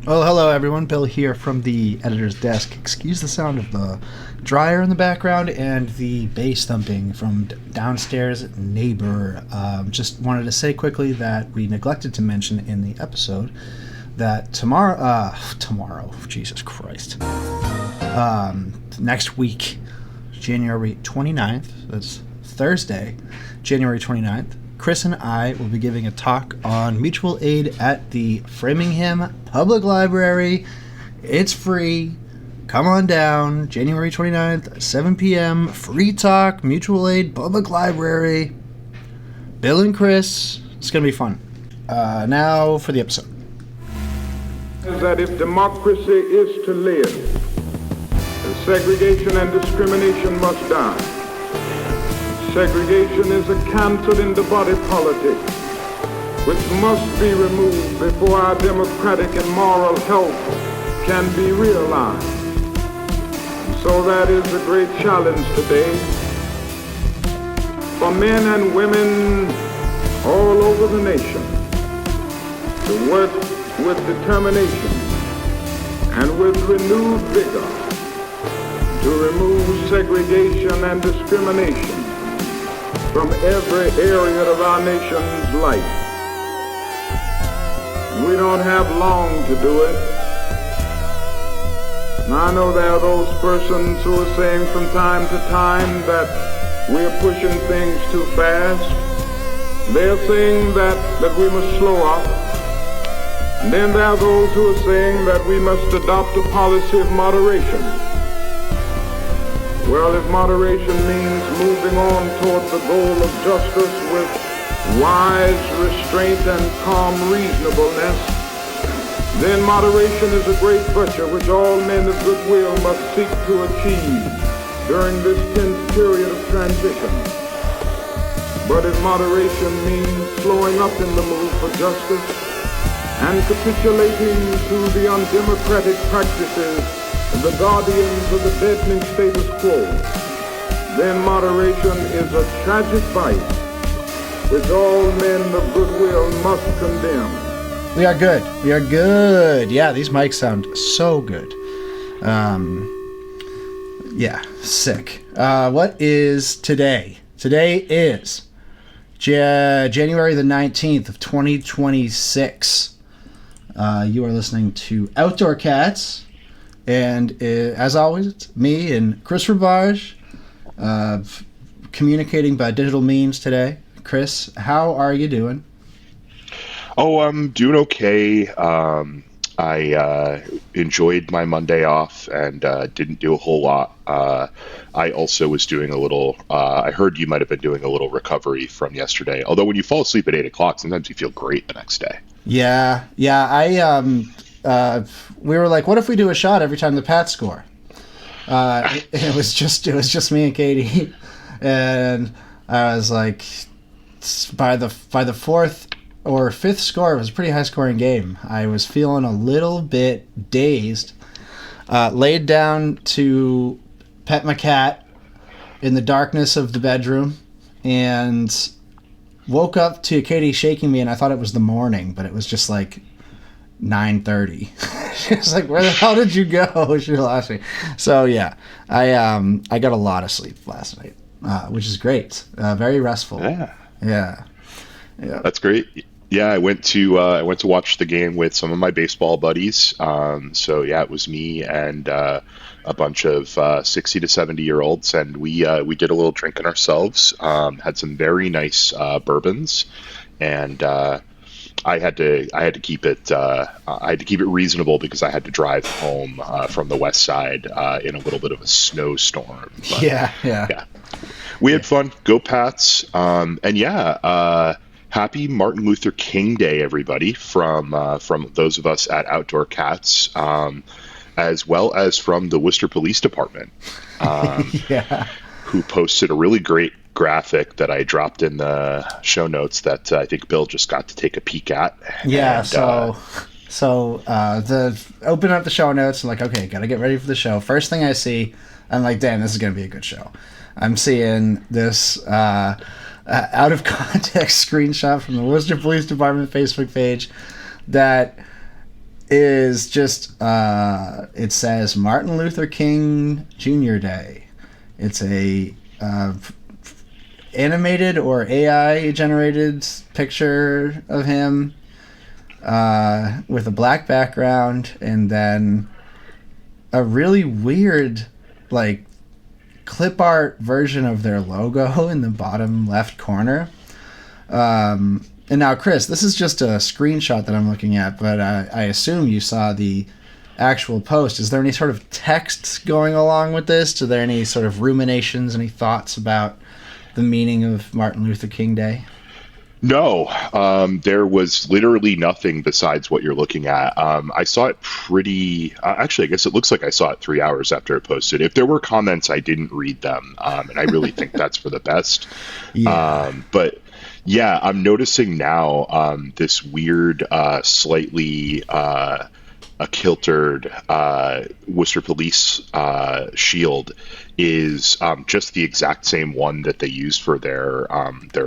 Well, hello everyone. Bill here from the editor's desk. Excuse the sound of the dryer in the background and the bass thumping from downstairs neighbor. Just wanted to say quickly that we neglected to mention in the episode that tomorrow, Jesus Christ, next week, January 29th, that's Thursday, January 29th, Chris and I will be giving a talk on mutual aid at the Framingham Public Library. It's free. Come on down. January 29th, 7 p.m. Free talk, mutual aid, public library. Bill and Chris. It's going to be fun. Now for the episode. That if democracy is to live, segregation and discrimination must die. Segregation is a cancer in the body politic, which must be removed before our democratic and moral health can be realized. And so that is a great challenge today for men and women all over the nation to work with determination and with renewed vigor to remove segregation and discrimination from every area of our nation's life. We don't have long to do it. And I know there are those persons who are saying from time to time that we're pushing things too fast. They're saying that we must slow up. And then there are those who are saying that we must adopt a policy of moderation. Well, if moderation means moving on toward the goal of justice with wise restraint and calm reasonableness, then moderation is a great virtue which all men of goodwill must seek to achieve during this tense period of transition. But if moderation means slowing up in the move for justice and capitulating to the undemocratic practices the guardians of the deadening status quo, then moderation is a tragic vice which all men of goodwill must condemn. We are good. We are good. Yeah, these mics sound so good. Yeah, sick. What is today? Today is January the 19th of 2026. You are listening to Outdoor Cats. And as always, it's me and Chris Ravage communicating by digital means today. Chris, how are you doing? Oh, I'm doing okay. I enjoyed my Monday off and didn't do a whole lot. I also was doing a little, I heard you might have been doing a little recovery from yesterday. Although when you fall asleep at 8 o'clock, sometimes you feel great the next day. Yeah. We were like, what if we do a shot every time the Pats score? It was just me and Katie, and I was like, by the fourth or fifth score, it was a pretty high scoring game. I was feeling a little bit dazed. Laid down to pet my cat in the darkness of the bedroom, and woke up to Katie shaking me, and I thought it was the morning, but it was just like 9:30. She was like, where the hell did you go? She was asking me. So yeah, I got a lot of sleep last night, which is great. Very restful. Yeah. That's great. Yeah, I went to watch the game with some of my baseball buddies. So yeah, it was me and a bunch of 60 to 70-year-olds, and we did a little drinking ourselves. Had some very nice bourbons, and I had to keep it reasonable because I had to drive home from the west side in a little bit of a snowstorm. But, yeah. We had fun. Go Pats. Happy Martin Luther King Day, everybody, from those of us at Outdoor Cats, as well as from the Worcester Police Department, who posted a really great graphic that I dropped in the show notes that I think Bill just got to take a peek at. Yeah, and, so open up the show notes and like, okay, gotta get ready for the show. First thing I see, I'm like, damn, this is gonna be a good show. I'm seeing this out of context screenshot from the Worcester Police Department Facebook page that is just, it says Martin Luther King Jr. Day. It's a animated or AI generated picture of him with a black background, and then a really weird, like, clip art version of their logo in the bottom left corner. And now, Chris, this is just a screenshot that I'm looking at, but I assume you saw the actual post. Is there any sort of text going along with this? Are there any sort of ruminations, any thoughts about the meaning of Martin Luther King Day? No, there was literally nothing besides what you're looking at. I saw it pretty. Actually, I guess it looks like I saw it 3 hours after it posted. If there were comments, I didn't read them, and I really think that's for the best. Yeah. But yeah, I'm noticing now this weird, slightly a kiltered Worcester police shield is just the exact same one that they used for their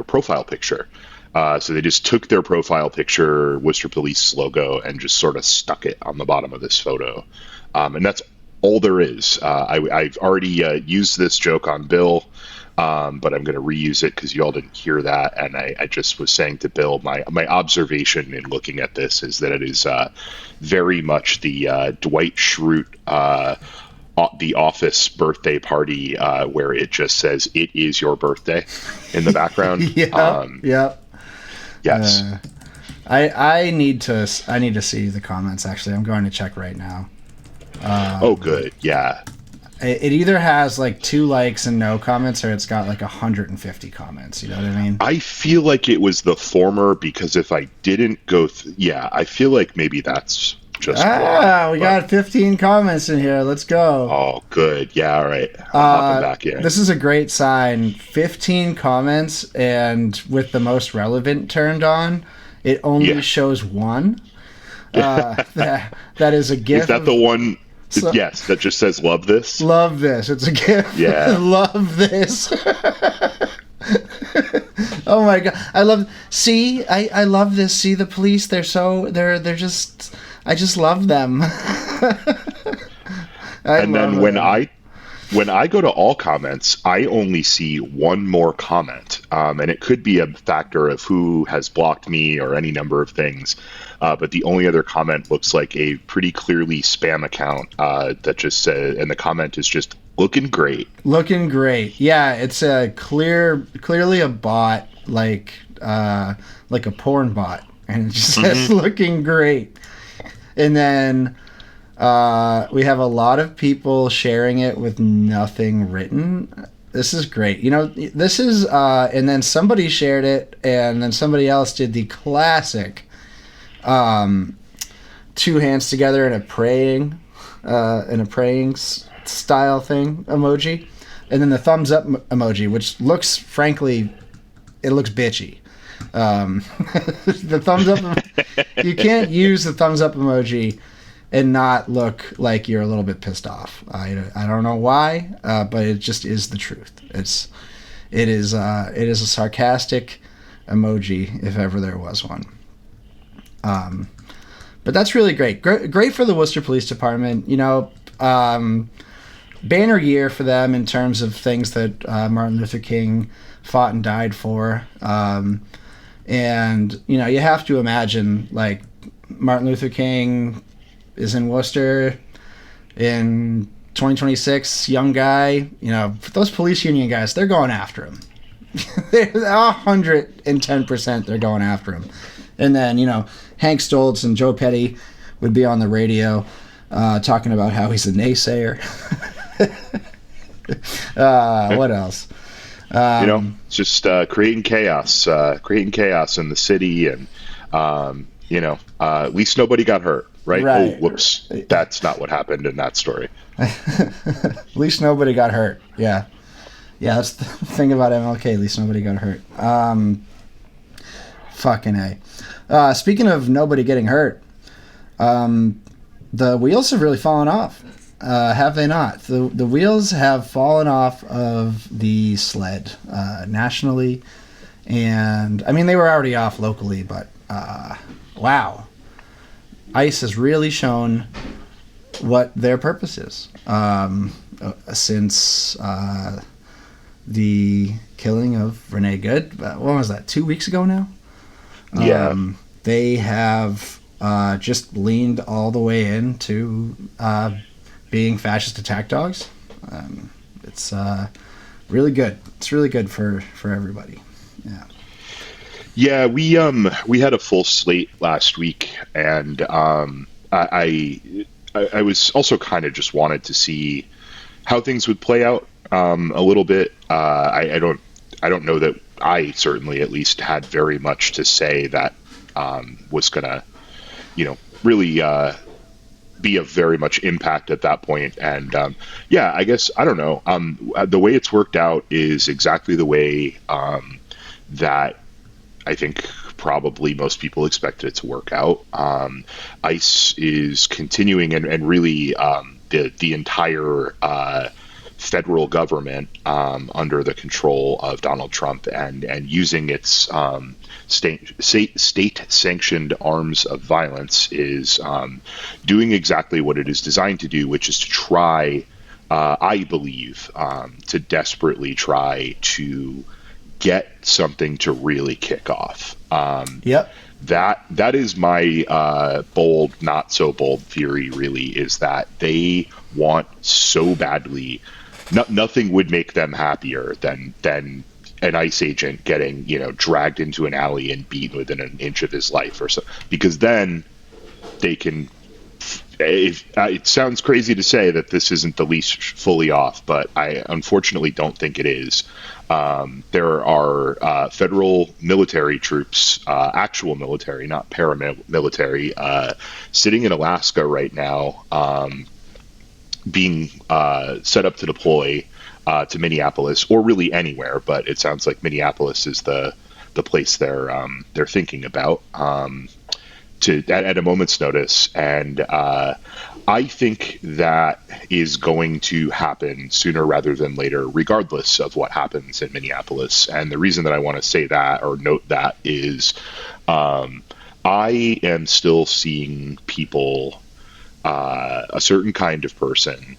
profile picture. So they just took their profile picture, Worcester Police logo, and just sort of stuck it on the bottom of this photo. And that's all there is. I've already used this joke on Bill, but I'm going to reuse it because you all didn't hear that. And I just was saying to Bill, my observation in looking at this is that it is very much the Dwight Schrute The Office birthday party where it just says, "It is your birthday" in the background. Yeah. Yes. I need to see the comments. Actually, I'm going to check right now. Oh, good. Yeah. It either has like 2 likes and no comments, or it's got like 150 comments. You know what I mean? I feel like it was the former, because if I didn't go, I feel like maybe that's just. We got 15 comments in here. Let's go. Oh, good. Yeah. All right. I'm hopping back in. This is a great sign. 15 comments, and with the most relevant turned on, it only shows 1. That is a GIF. Is that the one? Yes, that just says "love this." Love this. It's a GIF. Yeah. Love this. Oh my god, I love. See, I love this. See, the police. They're just. I just love them. And then when I go to all comments, I only see one more comment, and it could be a factor of who has blocked me or any number of things. But the only other comment looks like a pretty clearly spam account that just said, and the comment is just looking great. Looking great. Yeah, it's a clearly a bot, like a porn bot, and it just says looking great. And then we have a lot of people sharing it with nothing written. This is great. You know, this is, and then somebody shared it, and then somebody else did the classic 2 hands together in a praying style thing emoji, and then the thumbs up emoji, which looks, frankly, it looks bitchy. The thumbs up, you can't use the thumbs up emoji and not look like you're a little bit pissed off. I don't know why, but it just is the truth. It is a sarcastic emoji if ever there was one. But that's really great. Great for the Worcester Police Department. You know, banner year for them in terms of things that Martin Luther King fought and died for. And, you know, you have to imagine, like, Martin Luther King is in Worcester in 2026, young guy. You know, those police union guys, they're going after him. They're 110% they're going after him. And then, you know, Hank Stoltz and Joe Petty would be on the radio talking about how he's a naysayer. What else? You know, it's just creating chaos in the city, and you know, at least nobody got hurt, right? Oh, whoops, that's not what happened in that story. At least nobody got hurt. Yeah, that's the thing about MLK. At least nobody got hurt. Fucking A. Speaking of nobody getting hurt, the wheels have really fallen off. Have they not? The wheels have fallen off of the sled nationally, and I mean they were already off locally, but wow, ICE has really shown what their purpose is since the killing of Renee Good. What was that? 2 weeks ago now. Yeah. They have just leaned all the way into being fascist attack dogs. It's really good. It's really good for everybody. Yeah. Yeah, we had a full slate last week, and I was also kind of just wanted to see how things would play out a little bit. I don't know that I certainly at least had very much to say that was gonna, really be of very much impact at that point. And yeah, I guess I don't know. The way it's worked out is exactly the way that I think probably most people expected it to work out. ICE is continuing, and really the entire federal government under the control of Donald Trump and using its state-sanctioned arms of violence is doing exactly what it is designed to do, which is to try, I believe, to desperately try to get something to really kick off. Yep. That is my bold, not so bold theory, really, is that they want so badly, nothing would make them happier than an ICE agent getting, dragged into an alley and beaten within an inch of his life or so, because then they can, it sounds crazy to say that this isn't the leash fully off, but I unfortunately don't think it is. There are federal military troops, actual military, not paramilitary, sitting in Alaska right now, being set up to deploy to Minneapolis, or really anywhere, but it sounds like Minneapolis is the place they're thinking about at a moment's notice. And I think that is going to happen sooner rather than later, regardless of what happens in Minneapolis. And the reason that I want to say that or note that is I am still seeing people, a certain kind of person,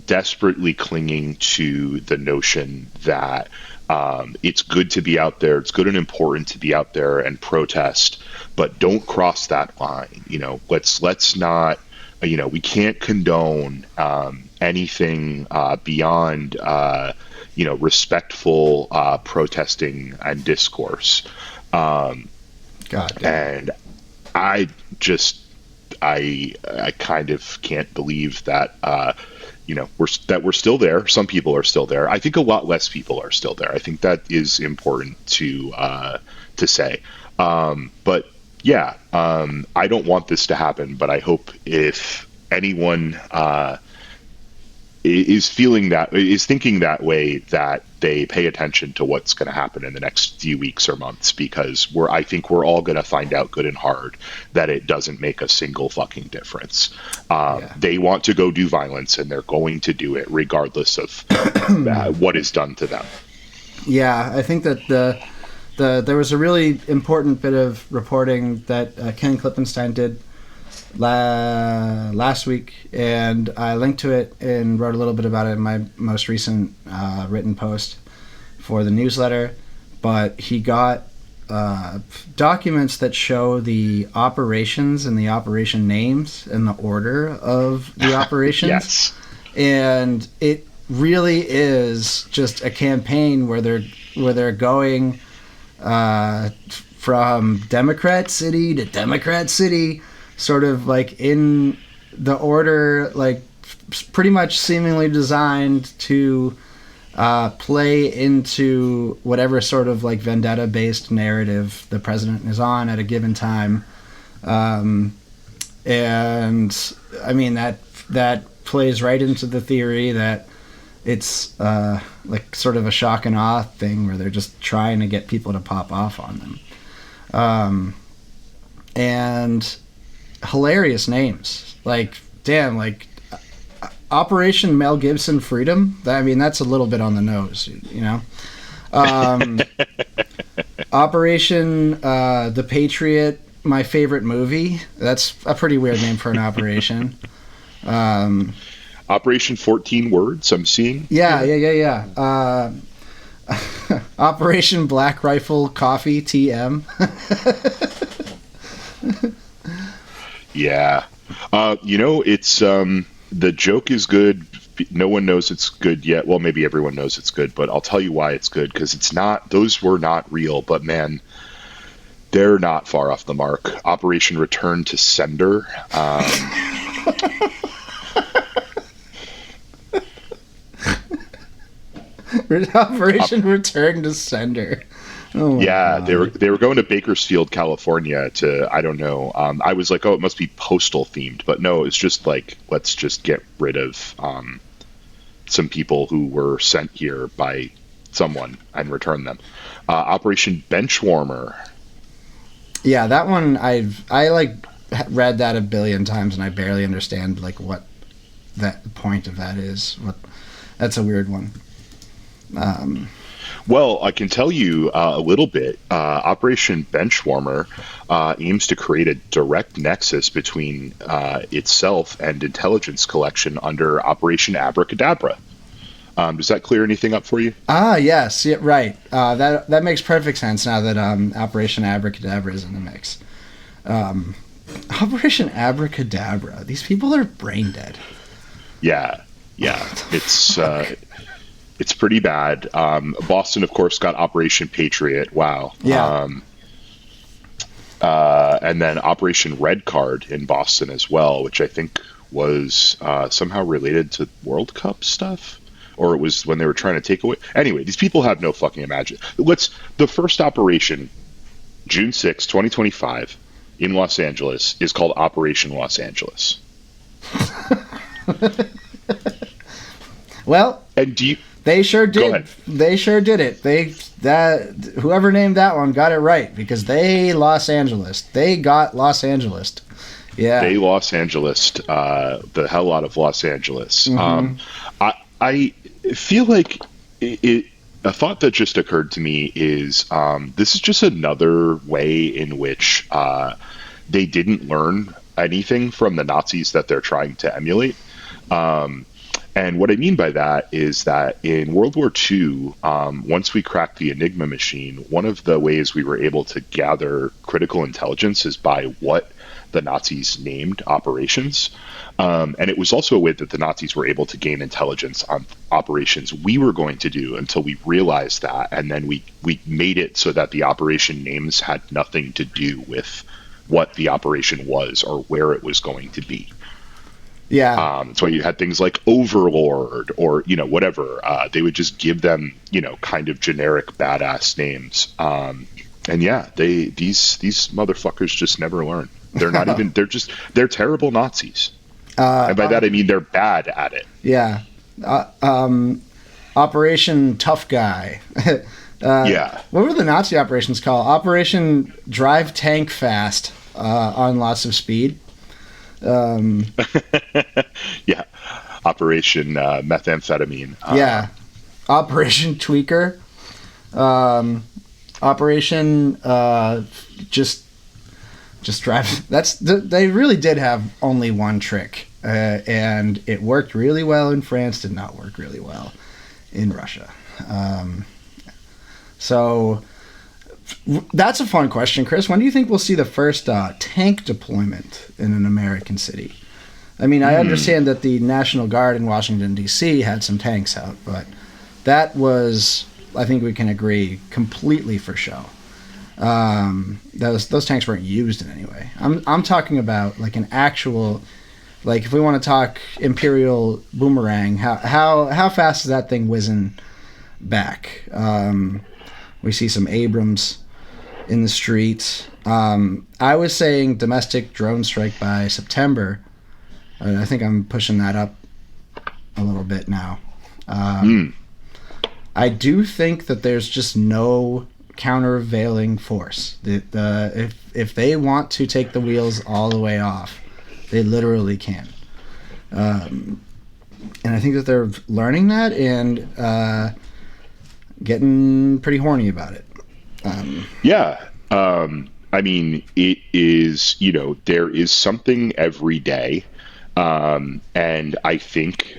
desperately clinging to the notion that it's good to be out there, it's good and important to be out there and protest, but don't cross that line. Let's not, we can't condone anything beyond respectful protesting and discourse. God damn. And I kind of can't believe that we're still there. Some people are still there. I think a lot less people are still there. I think that is important to say. But yeah, I don't want this to happen, but I hope if anyone is thinking that way, that they pay attention to what's going to happen in the next few weeks or months, because I think we're all going to find out good and hard that it doesn't make a single fucking difference. They want to go do violence, and they're going to do it regardless of what is done to them. Yeah, I think that there was a really important bit of reporting that Ken Klippenstein did last week, and I linked to it and wrote a little bit about it in my most recent written post for the newsletter. But he got documents that show the operations and the operation names and the order of the operations. Yes. And it really is just a campaign where they're going from Democrat City to Democrat City, sort of like in the order, like pretty much seemingly designed to play into whatever sort of like vendetta-based narrative the president is on at a given time. And I mean, that plays right into the theory that it's like sort of a shock and awe thing where they're just trying to get people to pop off on them. And hilarious names, like damn, like Operation Mel Gibson Freedom. I mean, that's a little bit on the nose, Operation The Patriot my favorite movie. That's a pretty weird name for an operation. Operation 14 Words, I'm seeing. Yeah. Operation Black Rifle Coffee, TM. Yeah. It's the joke is good. No one knows it's good yet. Well, maybe everyone knows it's good, but I'll tell you why it's good, because it's not. Those were not real, but man, they're not far off the mark. Operation Return to Sender. Operation Return to Sender. Oh yeah, God. they were going to Bakersfield, California to, I don't know. I was like, oh, it must be postal themed, but no, it's just like, let's just get rid of some people who were sent here by someone and return them. Operation Benchwarmer. Yeah, that one I like read that a billion times and I barely understand like what that point of that is. That's a weird one. Well, I can tell you a little bit. Operation Benchwarmer aims to create a direct nexus between itself and intelligence collection under Operation Abracadabra. Does that clear anything up for you? Yes, yeah, right. That makes perfect sense now that Operation Abracadabra is in the mix. Operation Abracadabra. These people are brain dead. Yeah. It's pretty bad. Boston, of course, got Operation Patriot. Wow. Yeah. And then Operation Red Card in Boston as well, which I think was somehow related to World Cup stuff, or it was when they were trying to take away. Anyway, these people have no fucking imagination. The first operation, June 6, 2025, in Los Angeles, is called Operation Los Angeles. Well, and they sure did. Go ahead. They sure did it. Whoever named that one got it right, because they Los Angeles. They got Los Angeles. Yeah. They Los Angeles the hell out of Los Angeles. Mm-hmm. I feel like a thought that just occurred to me is this is just another way in which they didn't learn anything from the Nazis that they're trying to emulate. And what I mean by that is that in World War II, once we cracked the Enigma machine, one of the ways we were able to gather critical intelligence is by what the Nazis named operations. And it was also a way that the Nazis were able to gain intelligence on operations we were going to do until we realized that. And then we made it so that the operation names had nothing to do with what the operation was or where it was going to be. Yeah. So you had things like Overlord or, whatever. They would just give them, kind of generic badass names. And yeah, these motherfuckers just never learn. They're not even, they're terrible Nazis. And by that, I mean, they're bad at it. Yeah. Operation Tough Guy. Yeah. What were the Nazi operations called? Operation Drive Tank Fast on lots of speed. Yeah. Operation Methamphetamine. Yeah. Operation Tweaker. Operation just drive. They really did have only one trick, and it worked really well in France. Did not work really well in Russia. So that's a fun question, Chris. When do you think we'll see the first tank deployment in an American city? I mean, I understand that the National Guard in Washington, D.C. had some tanks out, but that was, I think we can agree, completely for show. Those tanks weren't used in any way. I'm talking about like an actual, like if we want to talk Imperial boomerang, how fast is that thing whizzing back? We see some Abrams in the streets. I was saying domestic drone strike by September. I think I'm pushing that up a little bit now. I do think that there's just no countervailing force. If they want to take the wheels all the way off, they literally can. And I think that they're learning that and getting pretty horny about it. Yeah. I mean, it is, there is something every day. And I think,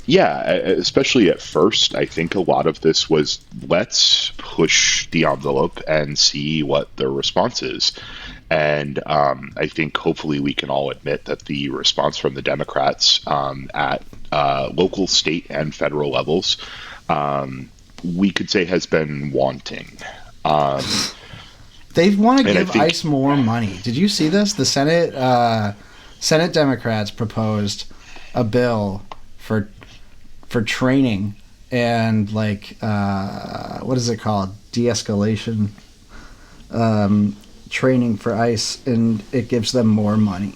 especially at first, I think a lot of this was let's push the envelope and see what the response is. And I think hopefully we can all admit that the response from the Democrats at local, state, and federal levels, we could say has been wanting. They want to give ICE more money. Did you see this? The Senate Democrats proposed a bill for training and what is it called? De-escalation training for ICE, and it gives them more money.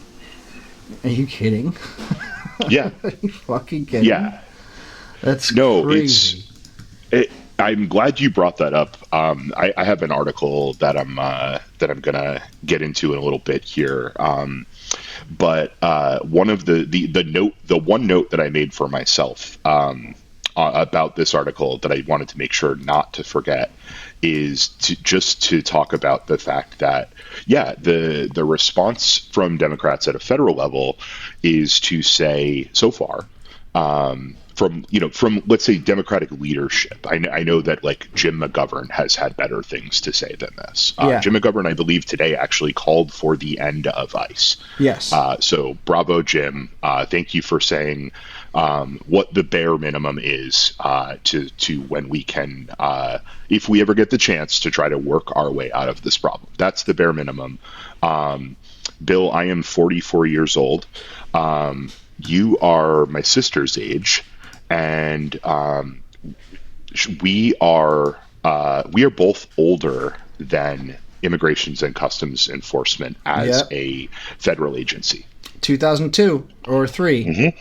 Are you kidding? Yeah. Are you fucking kidding? Yeah. That's crazy. I'm glad you brought that up. I have an article that I'm gonna get into in a little bit here. But one of the one note that I made for myself about this article that I wanted to make sure not to forget is to talk about the fact that the response from Democrats at a federal level is to say so far. From let's say Democratic leadership, I know that Jim McGovern has had better things to say than this. Jim McGovern, I believe today actually called for the end of ICE. Yes. So bravo, Jim. Thank you for saying what the bare minimum is to when we can, if we ever get the chance to try to work our way out of this problem. That's the bare minimum. Bill, I am 44 years old. You are my sister's age. And we are both older than Immigrations and Customs Enforcement as a federal agency. 2002 or 3.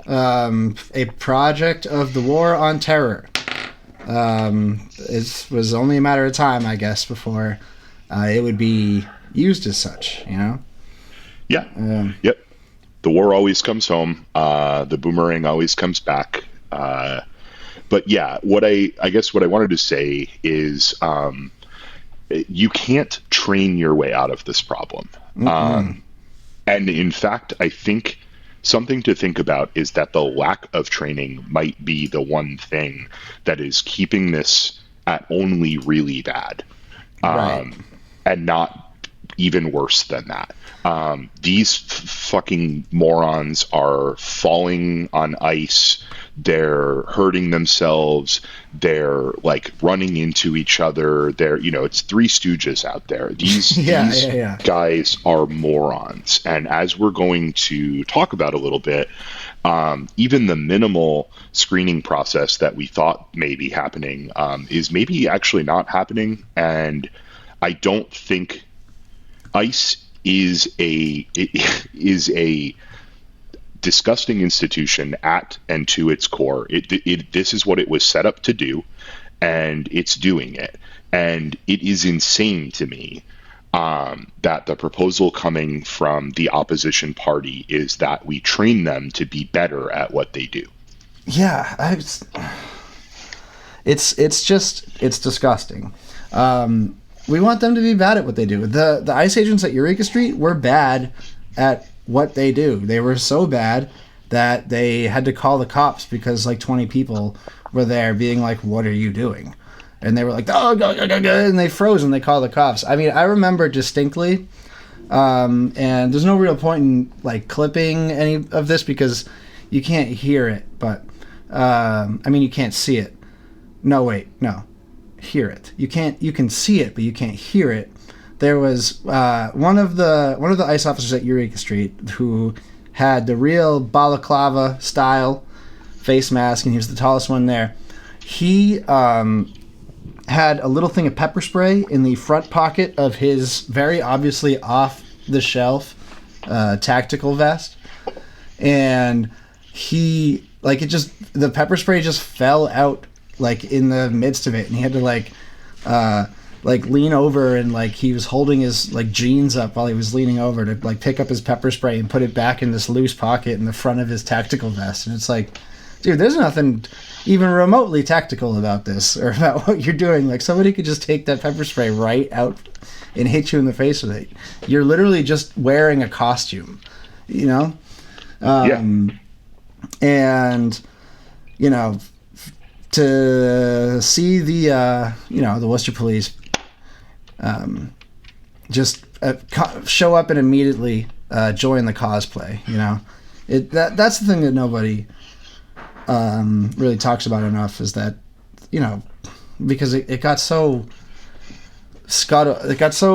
Mm-hmm. A project of the War on Terror. It was only a matter of time, I guess, before it would be used as such. Yeah. Yep. The war always comes home. The boomerang always comes back. But yeah, what I wanted to say is you can't train your way out of this problem. And in fact, I think something to think about is that the lack of training might be the one thing that is keeping this at only really bad, and not even worse than that. These fucking morons are falling on ice. They're hurting themselves. They're running into each other. It's Three Stooges out there. These guys are morons. And as we're going to talk about a little bit, even the minimal screening process that we thought may be happening is maybe actually not happening. And I don't think ICE is a disgusting institution at and to its core. This is what it was set up to do, and it's doing it. And it is insane to me that the proposal coming from the opposition party is that we train them to be better at what they do. Yeah, it's disgusting. We want them to be bad at what they do. The ICE agents at Eureka Street were bad at what they do. They were so bad that they had to call the cops because 20 people were there being like, "What are you doing?" And they were like, "Oh, go," and they froze and they called the cops. I mean, I remember distinctly, and there's no real point in clipping any of this because you can't hear it, but you can't see it. No, wait, no. Hear it. You can see it, but you can't hear it. There was one of the ICE officers at Eureka Street who had the real balaclava style face mask, and he was the tallest one there. He had a little thing of pepper spray in the front pocket of his very obviously off the shelf tactical vest, and he the pepper spray just fell out in the midst of it, and he had to lean over and he was holding his jeans up while he was leaning over to pick up his pepper spray and put it back in this loose pocket in the front of his tactical vest. And it's dude, there's nothing even remotely tactical about this or about what you're doing. Like, somebody could just take that pepper spray right out and hit you in the face with it. You're literally just wearing a costume, you know? And, you know, to see the, the Worcester police just show up and immediately join the cosplay, you know? That's the thing that nobody really talks about enough, is that, you know, because it got so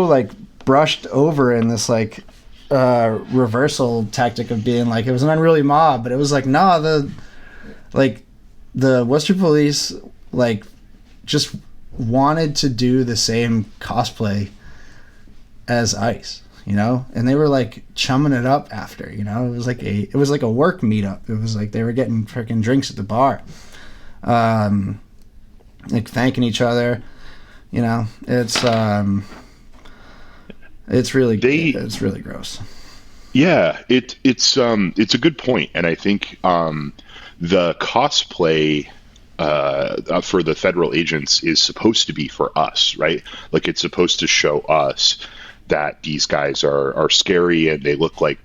like brushed over in this like reversal tactic of being like it was an unruly mob, but it was like, nah, the Worcester police like just wanted to do the same cosplay as ICE, you know, and they were like chumming it up after, you know, it was like a work meetup. It was like they were getting freaking drinks at the bar, like thanking each other, you know. It's really gross. Yeah, it's a good point, and I think the cosplay for the federal agents is supposed to be for us, right? Like, it's supposed to show us that these guys are scary and they look like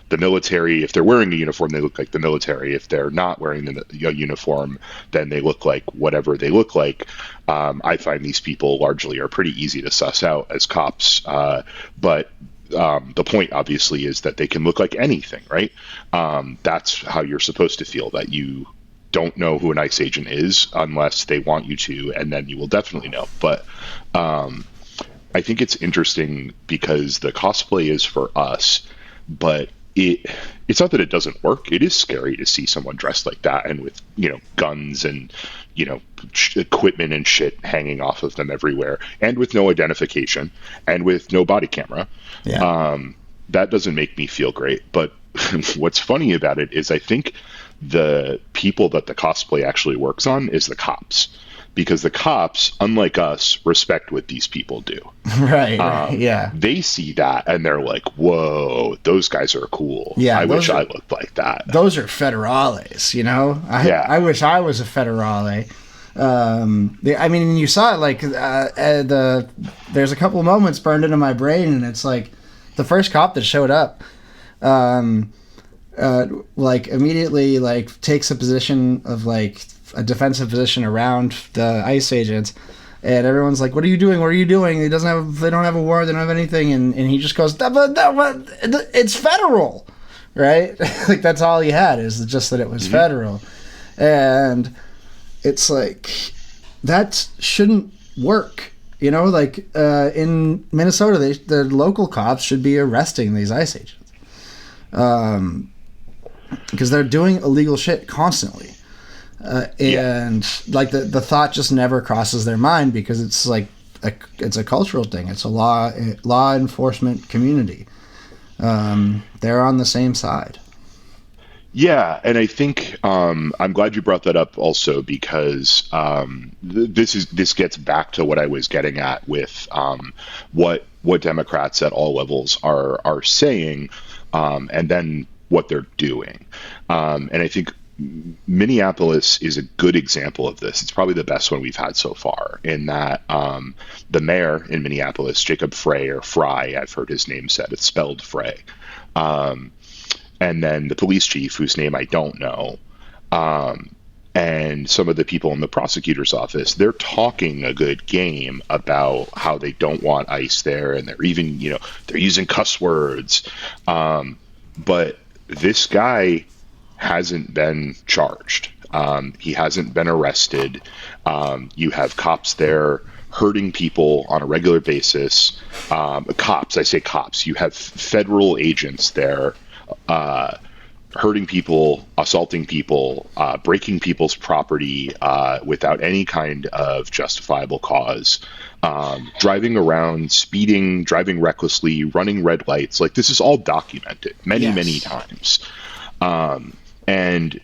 the military. If they're wearing a uniform, they look like the military. If they're not wearing a uniform, then they look like whatever they look like. I find these people largely are pretty easy to suss out as cops, but the point obviously is that they can look like anything, right? That's how you're supposed to feel, that you don't know who an ICE agent is unless they want you to, and then you will definitely know. But I think it's interesting because the cosplay is for us, but it's not that it doesn't work. It is scary to see someone dressed like that and with, you know, guns and, you know, equipment and shit hanging off of them everywhere, and with no identification and with no body camera. Yeah. That doesn't make me feel great. But what's funny about it is I think the people that the cosplay actually works on is the cops. Because the cops, unlike us, respect what these people do. Right, yeah. They see that and they're like, whoa, those guys are cool. Yeah, I wish I looked like that. Those are federales, you know? I wish I was a federale. I mean, you saw it, like, there's a couple of moments burned into my brain, and it's like the first cop that showed up, like, immediately, like, takes a position of, like, a defensive position around the ICE agents, and everyone's like, what are you doing? What are you doing? They don't have a warrant, they don't have anything, and he just goes, it's federal, right? Like, that's all he had, is just that it was federal. And it's like, that shouldn't work, you know? Like, in Minnesota, the local cops should be arresting these ICE agents, because they're doing illegal shit constantly. Like the thought just never crosses their mind, because it's like it's a cultural thing. It's a law enforcement community. They're on the same side. Yeah, and I think I'm glad you brought that up also, because this gets back to what I was getting at with what Democrats at all levels are saying, and then what they're doing. And I think Minneapolis is a good example of this. It's probably the best one we've had so far, in that the mayor in Minneapolis, Jacob Frey, or Fry, I've heard his name said, it's spelled Frey, and then the police chief, whose name I don't know, and some of the people in the prosecutor's office, they're talking a good game about how they don't want ICE there, and they're even, you know, they're using cuss words, but this guy hasn't been charged. He hasn't been arrested. You have cops there hurting people on a regular basis. Cops, I say cops. You have federal agents there hurting people, assaulting people, breaking people's property without any kind of justifiable cause. Driving around, speeding, driving recklessly, running red lights. Like, this is all documented many times. And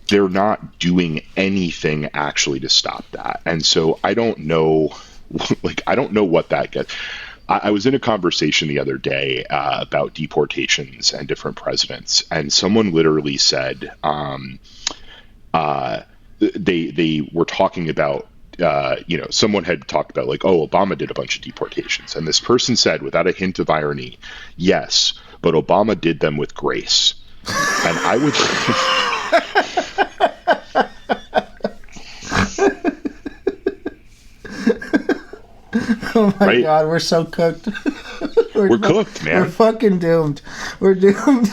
they're not doing anything actually to stop that. And so I don't know, I don't know what that gets. I was in a conversation the other day about deportations and different presidents, and someone literally said, they were talking about, someone had talked about like, oh, Obama did a bunch of deportations. And this person said, without a hint of irony, yes, but Obama did them with grace. And I would... Oh my right? God, we're so cooked. We're cooked, man. We're fucking doomed. We're doomed.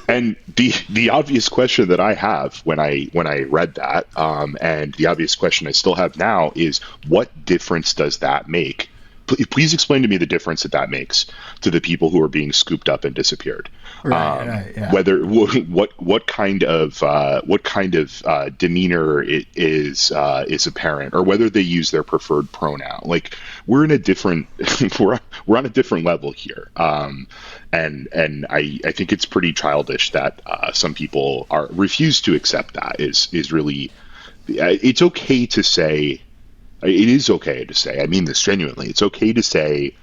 And the obvious question that I have when I read that, and the obvious question I still have now is, what difference does that make? Please explain to me the difference that makes to the people who are being scooped up and disappeared. Right, yeah. Whether what kind of demeanor it is apparent, or whether they use their preferred pronoun. Like, we're in a different we're on a different level here. And I think it's pretty childish that some people refuse to accept that. Is really, it's okay to say. It is okay to say, I mean this genuinely, it's okay to say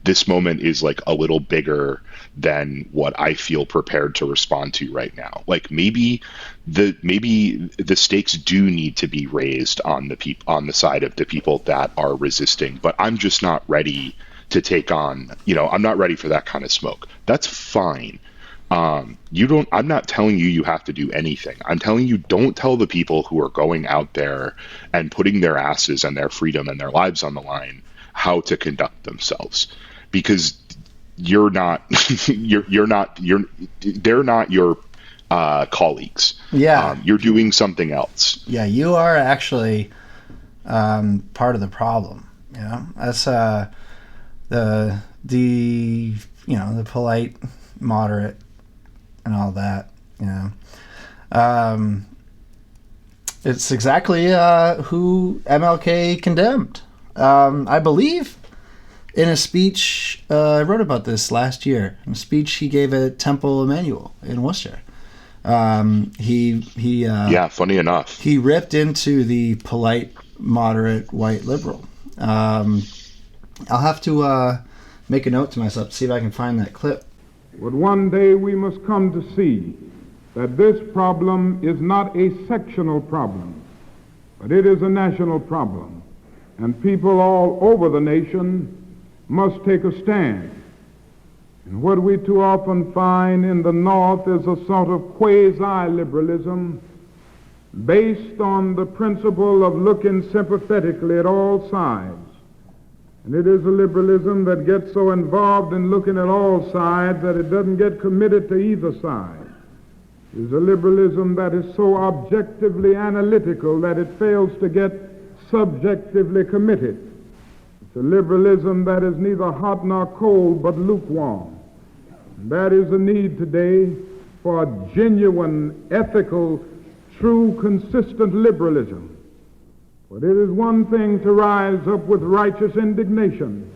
this moment is like a little bigger than what I feel prepared to respond to right now. Like, maybe the stakes do need to be raised on the side of the people that are resisting, but I'm just not ready to take on, I'm not ready for that kind of smoke. That's fine. I'm not telling you have to do anything. I'm telling you, don't tell the people who are going out there and putting their asses and their freedom and their lives on the line how to conduct themselves, because they're not your colleagues. Yeah. You're doing something else. Yeah. You are actually, part of the problem. That's, the polite, moderate, and all that, it's exactly who MLK condemned. I believe in a speech, I wrote about this last year, in a speech he gave at Temple Emanuel in Worcester. Funny enough, he ripped into the polite, moderate, white liberal. I'll have to make a note to myself to see if I can find that clip. But one day we must come to see that this problem is not a sectional problem, but it is a national problem. And people all over the nation must take a stand. And what we too often find in the North is a sort of quasi-liberalism based on the principle of looking sympathetically at all sides. And it is a liberalism that gets so involved in looking at all sides that it doesn't get committed to either side. It is a liberalism that is so objectively analytical that it fails to get subjectively committed. It's a liberalism that is neither hot nor cold but lukewarm. And that is the need today for a genuine, ethical, true, consistent liberalism. But it is one thing to rise up with righteous indignation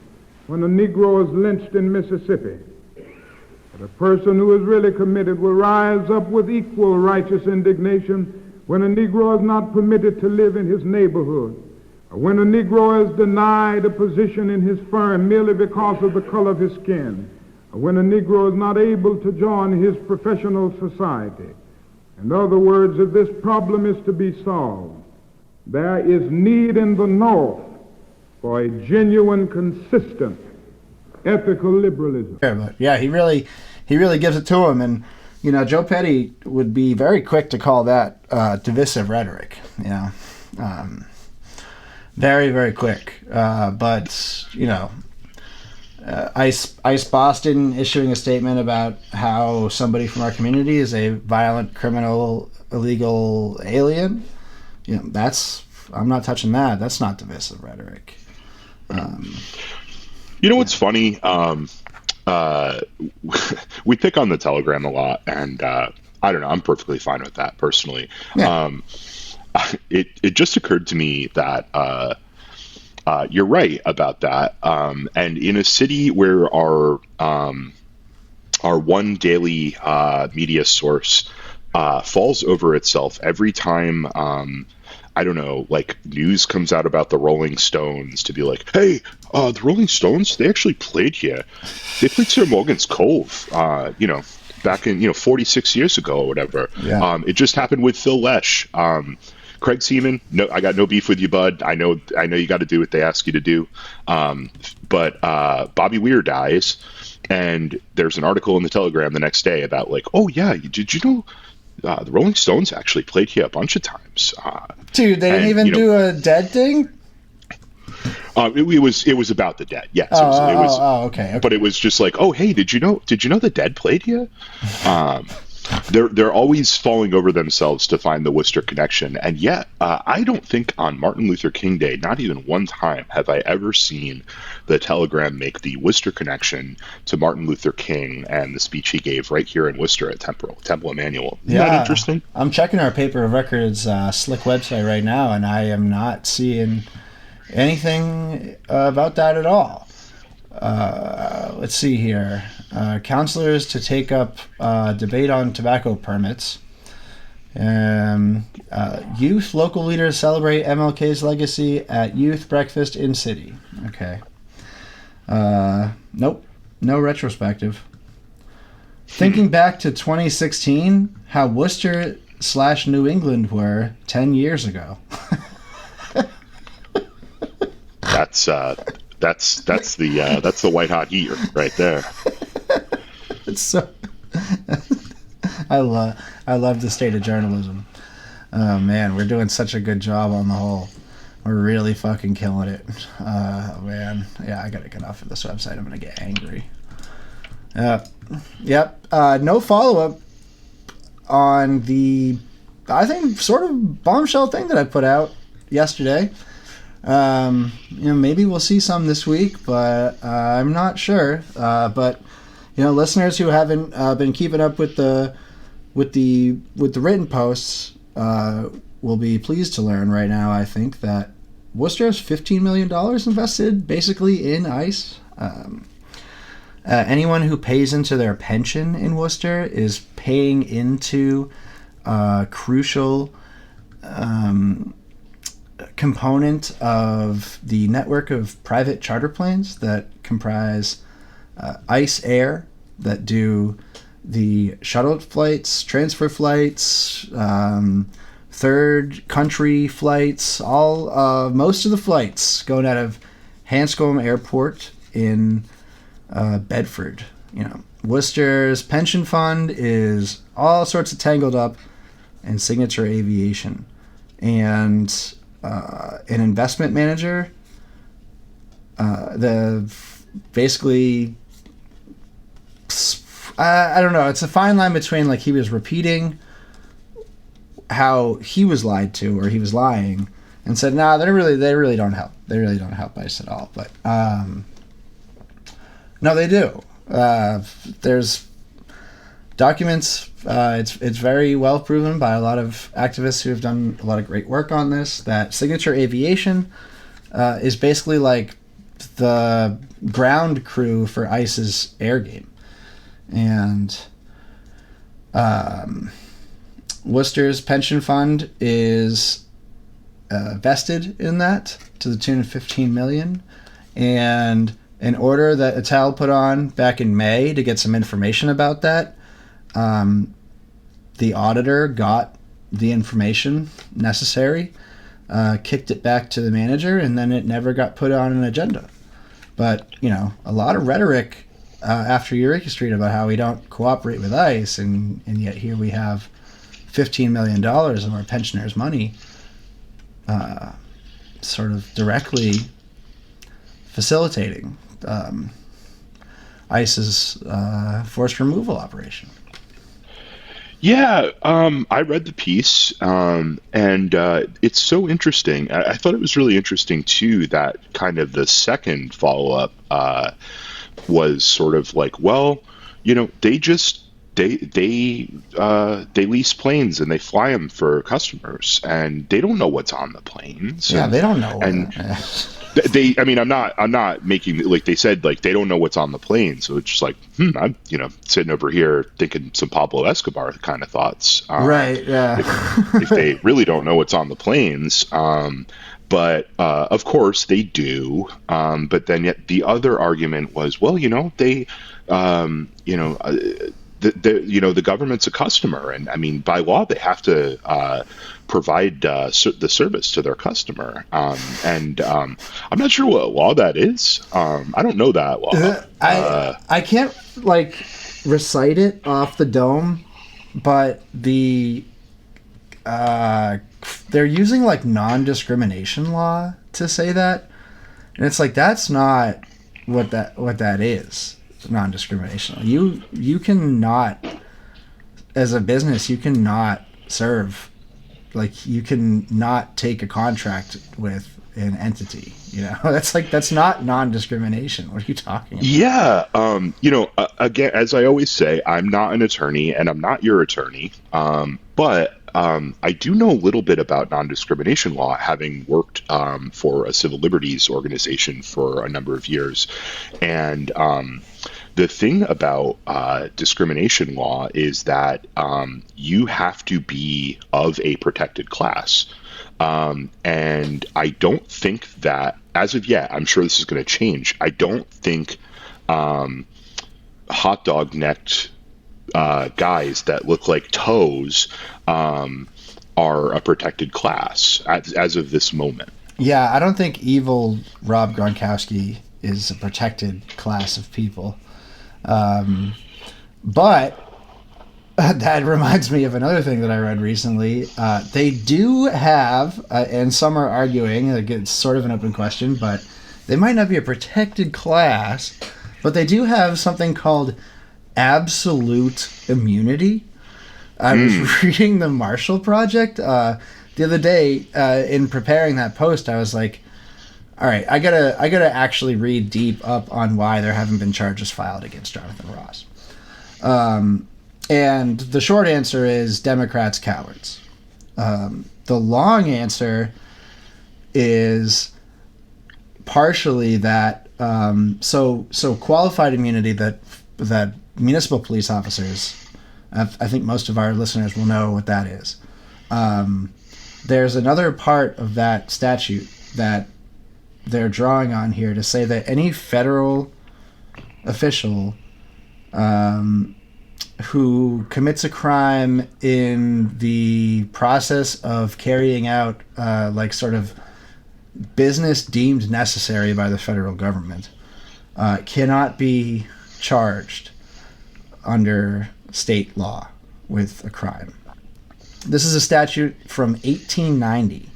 when a Negro is lynched in Mississippi. But a person who is really committed will rise up with equal righteous indignation when a Negro is not permitted to live in his neighborhood, or when a Negro is denied a position in his firm merely because of the color of his skin, or when a Negro is not able to join his professional society. In other words, if this problem is to be solved, there is need in the North for a genuine, consistent, ethical liberalism. Yeah, he really gives it to him. And, Joe Petty would be very quick to call that divisive rhetoric, very, very quick. But, ICE Boston issuing a statement about how somebody from our community is a violent, criminal, illegal alien. I'm not touching that. That's not divisive rhetoric. What's funny? We pick on the Telegram a lot, and I don't know. I'm perfectly fine with that personally. Yeah. It just occurred to me that you're right about that. And in a city where our one daily media source falls over itself every time I don't know, like news comes out about the Rolling Stones to be like, hey, the Rolling Stones, they actually played here. They played Sir Morgan's Cove, back in, 46 years ago or whatever. Yeah. It just happened with Phil Lesh. Craig Seaman, no, I got no beef with you, bud. I know you got to do what they ask you to do. But Bobby Weir dies, and there's an article in the Telegram the next day about like, oh yeah, did you know the Rolling Stones actually played here a bunch of times? Dude, they didn't even do a Dead thing. It was about the Dead. Yes, Okay. But it was just like, oh hey, did you know the Dead played here? They're always falling over themselves to find the Worcester connection, and yet I don't think on Martin Luther King Day, not even one time, have I ever seen the Telegram make the Worcester connection to Martin Luther King and the speech he gave right here in Worcester at Temple Emanuel. Isn't that interesting? I'm checking our paper of records slick website right now, and I am not seeing anything about that at all. Let's see here. Counselors to take up debate on tobacco permits. Youth local leaders celebrate MLK's legacy at youth breakfast in city. Okay. Nope. No retrospective. Thinking back to 2016, how Worcester / New England were 10 years ago. That's the white hot heat right there. It's so. I love the state of journalism. Oh man, we're doing such a good job on the whole. We're really fucking killing it. Man, yeah, I gotta get off of this website. I'm gonna get angry. Yep. No follow up on the, I think, sort of bombshell thing that I put out yesterday. Maybe we'll see some this week, but I'm not sure. But listeners who haven't been keeping up with the written posts will be pleased to learn right now, I think, that Worcester has $15 million invested basically in ICE. Anyone who pays into their pension in Worcester is paying into crucial component of the network of private charter planes that comprise ICE Air, that do the shuttle flights, transfer flights, third country flights, most of the flights going out of Hanscom Airport in Bedford. Worcester's pension fund is all sorts of tangled up in Signature Aviation, and an investment manager, I don't know. It's a fine line between like he was repeating how he was lied to, or he was lying, and said, "Nah, they really don't help. They really don't help ICE at all." But no, they do. There's documents. It's very well proven by a lot of activists who have done a lot of great work on this, that Signature Aviation is basically like the ground crew for ICE's air game. And Worcester's pension fund is vested in that to the tune of $15 million. And an order that Ital put on back in May to get some information about that, the auditor got the information necessary, kicked it back to the manager, and then it never got put on an agenda. But, a lot of rhetoric after Eureka Street about how we don't cooperate with ICE, and yet here we have $15 million of our pensioners' money sort of directly facilitating ICE's forced removal operation. Yeah, I read the piece, and it's so interesting. I thought it was really interesting, too, that kind of the second follow-up was sort of like, well, they lease planes and they fly them for customers, and they don't know what's on the planes. Yeah, they don't know. I mean, I'm not making, like they said, like they don't know what's on the plane. So it's just like, I'm, sitting over here thinking some Pablo Escobar kind of thoughts. Right. Yeah. if they really don't know what's on the planes. But of course they do. But then yet the other argument was, well, they, the government's a customer, and I mean, by law, they have to provide the service to their customer. And I'm not sure what law that is. I don't know that law. I can't recite it off the dome, but they're using non-discrimination law to say that, and it's that's not what that is. Non-discrimination. You cannot, as a business, you cannot serve, you can not take a contract with an entity. That's not non-discrimination. What are you talking about? Yeah. Again, as I always say, I'm not an attorney and I'm not your attorney. But I do know a little bit about non-discrimination law, having worked for a civil liberties organization for a number of years. And the thing about discrimination law is that you have to be of a protected class. And I don't think that, as of yet, I'm sure this is going to change. I don't think hot dog necked guys that look like toes are a protected class as of this moment. Yeah, I don't think evil Rob Gronkowski is a protected class of people. But that reminds me of another thing that I read recently. They do have, and some are arguing, it's sort of an open question, but they might not be a protected class, but they do have something called absolute immunity. I was reading the Marshall Project the other day in preparing that post. I was like, all right, I gotta actually read deep up on why there haven't been charges filed against Jonathan Ross. And the short answer is Democrats cowards. The long answer is partially that so qualified immunity that municipal police officers, I think most of our listeners will know what that is. There's another part of that statute that they're drawing on here to say that any federal official who commits a crime in the process of carrying out sort of business deemed necessary by the federal government cannot be charged under state law with a crime. This is a statute from 1890.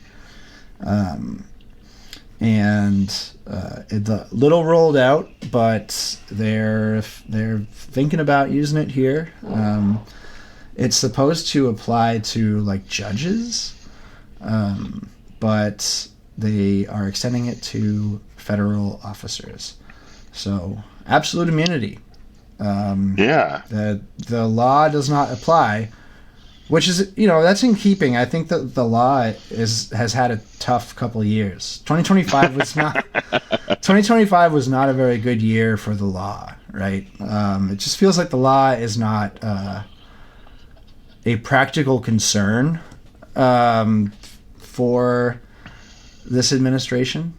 And it's a little rolled out, but they're thinking about using it here. It's supposed to apply to judges, but they are extending it to federal officers. So absolute immunity. The law does not apply, which is, that's in keeping. I think that the law has had a tough couple of years. 2025 was not a very good year for the law, right? It just feels like the law is not a practical concern for this administration.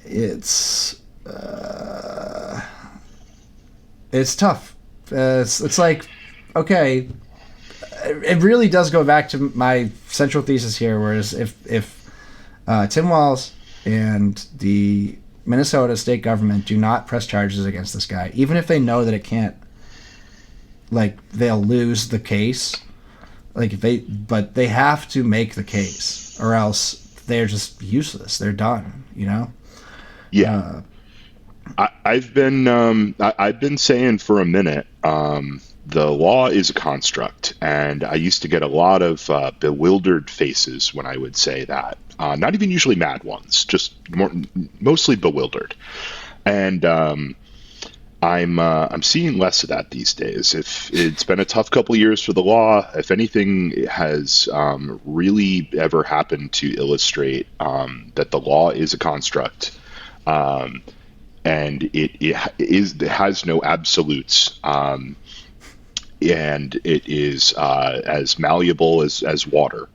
It's tough. It's like, okay, it really does go back to my central thesis here, whereas if Tim Walz and the Minnesota state government do not press charges against this guy, even if they know that it can't, they'll lose the case, but they have to make the case, or else they're just useless. They're done, Yeah. I've been saying for a minute, the law is a construct, and I used to get a lot of bewildered faces when I would say that. Not even usually mad ones, just mostly bewildered. And I'm seeing less of that these days. If it's been a tough couple of years for the law, if anything has really ever happened to illustrate that the law is a construct, and it has no absolutes, and it is as malleable as water.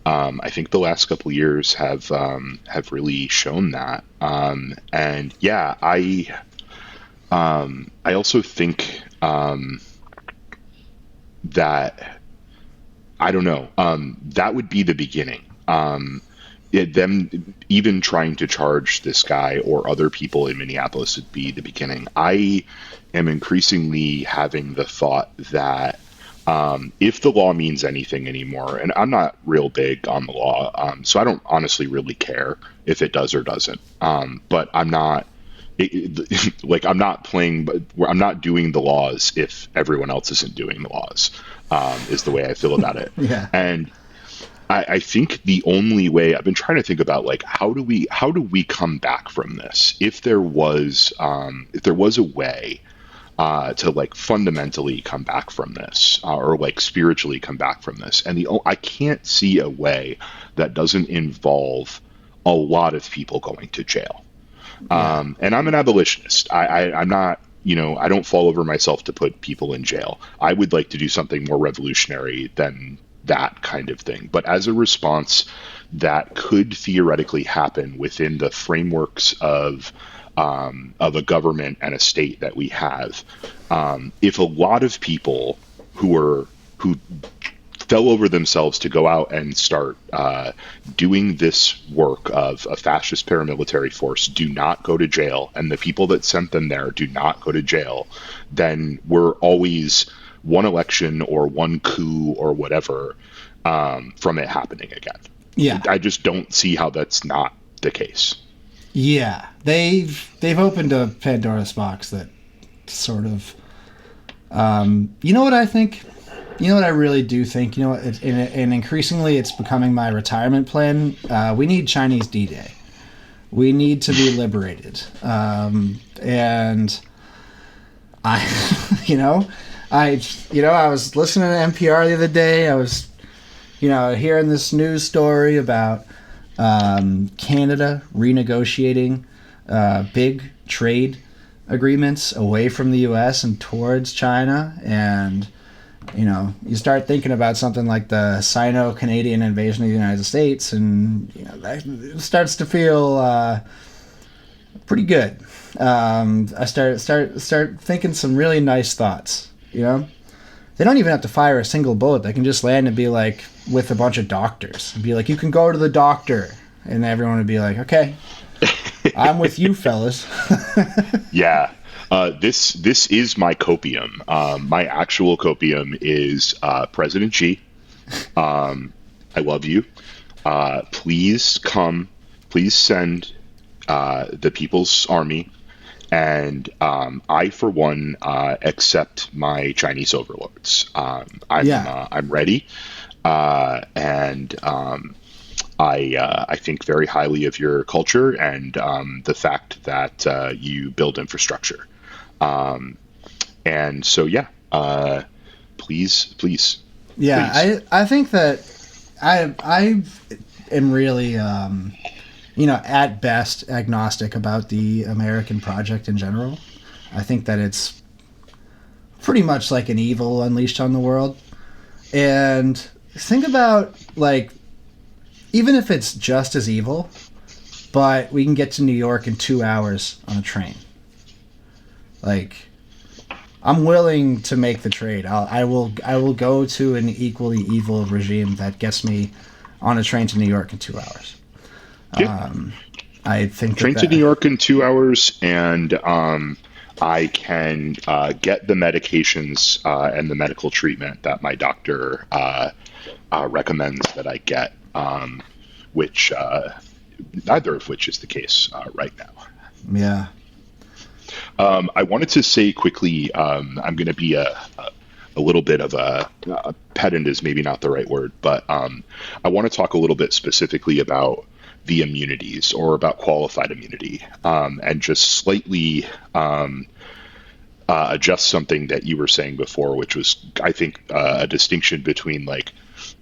I think the last couple of years have really shown that. And yeah, I also think that, I don't know, that would be the beginning. Them even trying to charge this guy or other people in Minneapolis would be the beginning. I am increasingly having the thought that if the law means anything anymore, and I'm not real big on the law, so I don't honestly really care if it does or doesn't. But I'm not like I'm not playing, but I'm not doing the laws if everyone else isn't doing the laws. Is the way I feel about it. Yeah. And I think the only way, I've been trying to think about, like, how do we come back from this? If there was a way to, like, fundamentally come back from this, or like spiritually come back from this, and I can't see a way that doesn't involve a lot of people going to jail. Yeah. And I'm an abolitionist. I'm not, I don't fall over myself to put people in jail. I would like to do something more revolutionary than that kind of thing. But as a response that could theoretically happen within the frameworks of a government and a state that we have, if a lot of people who fell over themselves to go out and start doing this work of a fascist paramilitary force do not go to jail, and the people that sent them there do not go to jail, then we're always one election or one coup or whatever from it happening again. Yeah. I just don't see how that's not the case. Yeah. They've opened a Pandora's box that sort of, you know what I think? You know what I really do think? And increasingly it's becoming my retirement plan. We need Chinese D-Day. We need to be liberated. And I was listening to NPR the other day. I was, hearing this news story about Canada renegotiating big trade agreements away from the U.S. and towards China. And, you start thinking about something like the Sino-Canadian invasion of the United States, and, that starts to feel pretty good. I start thinking some really nice thoughts. They don't even have to fire a single bullet. They can just land and be like with a bunch of doctors and be like, you can go to the doctor, and everyone would be like, okay, I'm with you, fellas. Yeah. This is my copium. My actual copium is President Xi. I love you. Please come. Please send the People's Army. And I, for one, accept my Chinese overlords. I'm ready, and I think very highly of your culture and the fact that you build infrastructure. And so, yeah, please. Yeah, please. I think that I am really, at best agnostic about the American project in general. I think that it's pretty much like an evil unleashed on the world. And think about, like, even if it's just as evil, but we can get to New York in 2 hours on a train. Like, I'm willing to make the trade. I will go to an equally evil regime that gets me on a train to New York in 2 hours. Yeah. I think train to New York in 2 hours, and I can get the medications and the medical treatment that my doctor recommends that I get, which neither of which is the case right now. Yeah. I wanted to say quickly, I'm going to be a little bit of a pedant is maybe not the right word, but I want to talk a little bit specifically about the immunities, or about qualified immunity, and just slightly adjust something that you were saying before, which was, I think, a distinction between like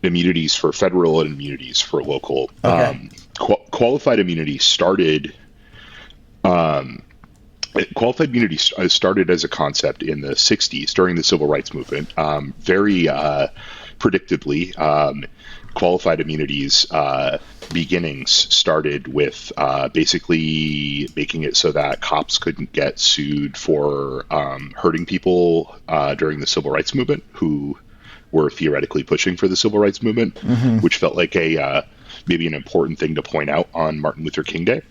immunities for federal and immunities for local. Okay. Qualified immunity started. Qualified immunity started as a concept in the 60s during the civil rights movement. Very predictably, qualified immunities beginnings started with basically making it so that cops couldn't get sued for hurting people during the civil rights movement who were theoretically pushing for the civil rights movement, which felt like maybe an important thing to point out on Martin Luther King Day.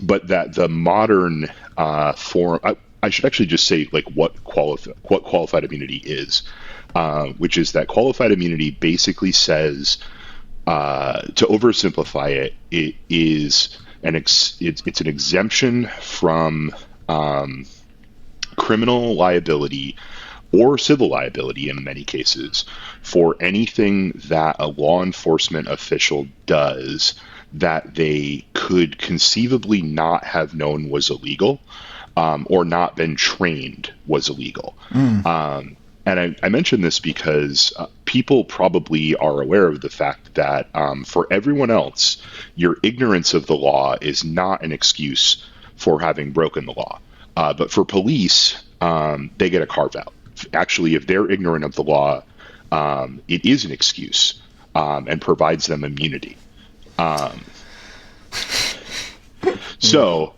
But that the modern form, I should actually just say like what qualified immunity is, which is that qualified immunity basically says, to oversimplify it, it is it's an exemption from criminal liability or civil liability in many cases for anything that a law enforcement official does that they could conceivably not have known was illegal, or not been trained was illegal. And I mention this because people probably are aware of the fact that for everyone else, your ignorance of the law is not an excuse for having broken the law. But for police, they get a carve out. Actually, if they're ignorant of the law, it is an excuse and provides them immunity. So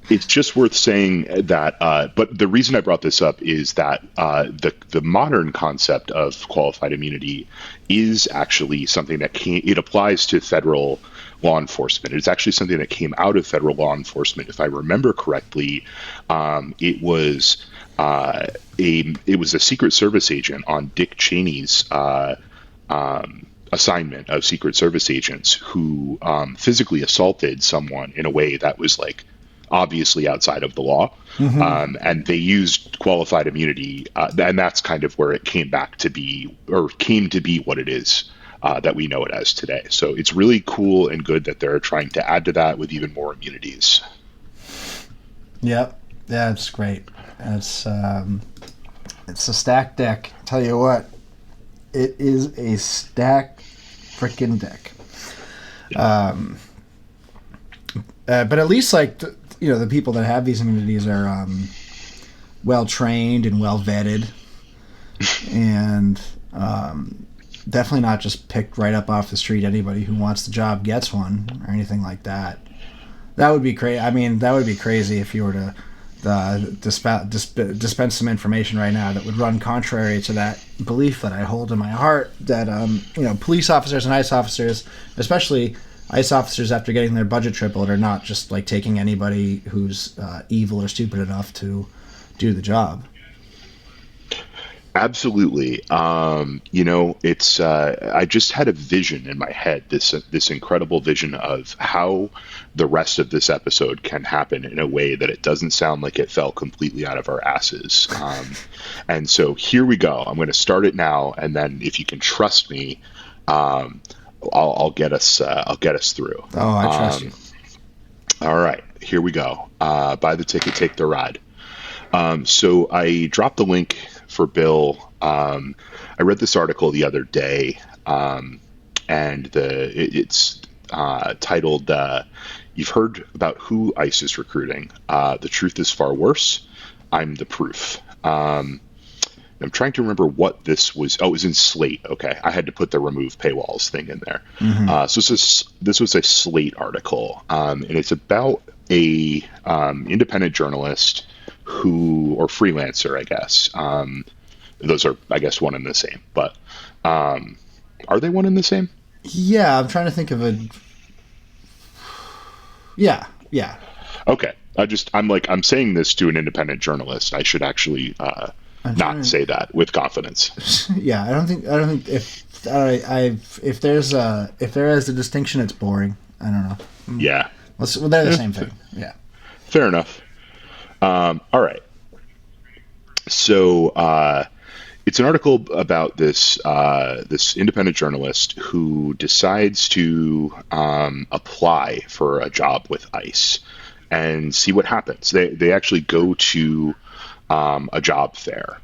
it's just worth saying that, but the reason I brought this up is that the modern concept of qualified immunity is actually something that it applies to federal law enforcement. It's actually something that came out of federal law enforcement. If I remember correctly, it was a Secret Service agent on Dick Cheney's assignment of Secret Service agents who physically assaulted someone in a way that was like obviously outside of the law. And they used qualified immunity, and that's kind of where it came to be what it is that we know it as today. So it's really cool and good that they're trying to add to that with even more immunities. Yep. Yeah, it's great. It's a stacked deck. Tell you what, it is a stacked freaking deck. But at least like the people that have these immunities are well trained and well vetted, and definitely not just picked right up off the street. Anybody who wants the job gets one or anything like that. That would be crazy. I mean, that would be crazy if you were to dispense some information right now that would run contrary to that belief that I hold in my heart that police officers and ICE officers, especially ICE officers after getting their budget tripled, are not just like taking anybody who's evil or stupid enough to do the job. Absolutely. It's I just had a vision in my head, this incredible vision of how the rest of this episode can happen in a way that it doesn't sound like it fell completely out of our asses. And so here we go. I'm going to start it now, and then if you can trust me, I'll get us through. Oh, I trust you. All right, here we go. Buy the ticket, take the ride. So I dropped the link for Bill. I read this article the other day, and it's titled, "You've heard about who ICE is recruiting. The truth is far worse. I'm the proof." I'm trying to remember what this was. Oh, it was in Slate. Okay, I had to put the remove paywalls thing in there. So this was a Slate article, and it's about a independent journalist or freelancer, I guess. Those are, I guess, one and the same. But are they one and the same? Yeah, I'm trying to think of a. Yeah. Okay, I'm saying this to an independent journalist. I should actually not say that with confidence. Yeah, I don't think if there is a distinction, it's boring. I don't know. Yeah. They're the same thing. Yeah. Fair enough. All right. So it's an article about this independent journalist who decides to apply for a job with ICE, and see what happens. They actually go to a job fair,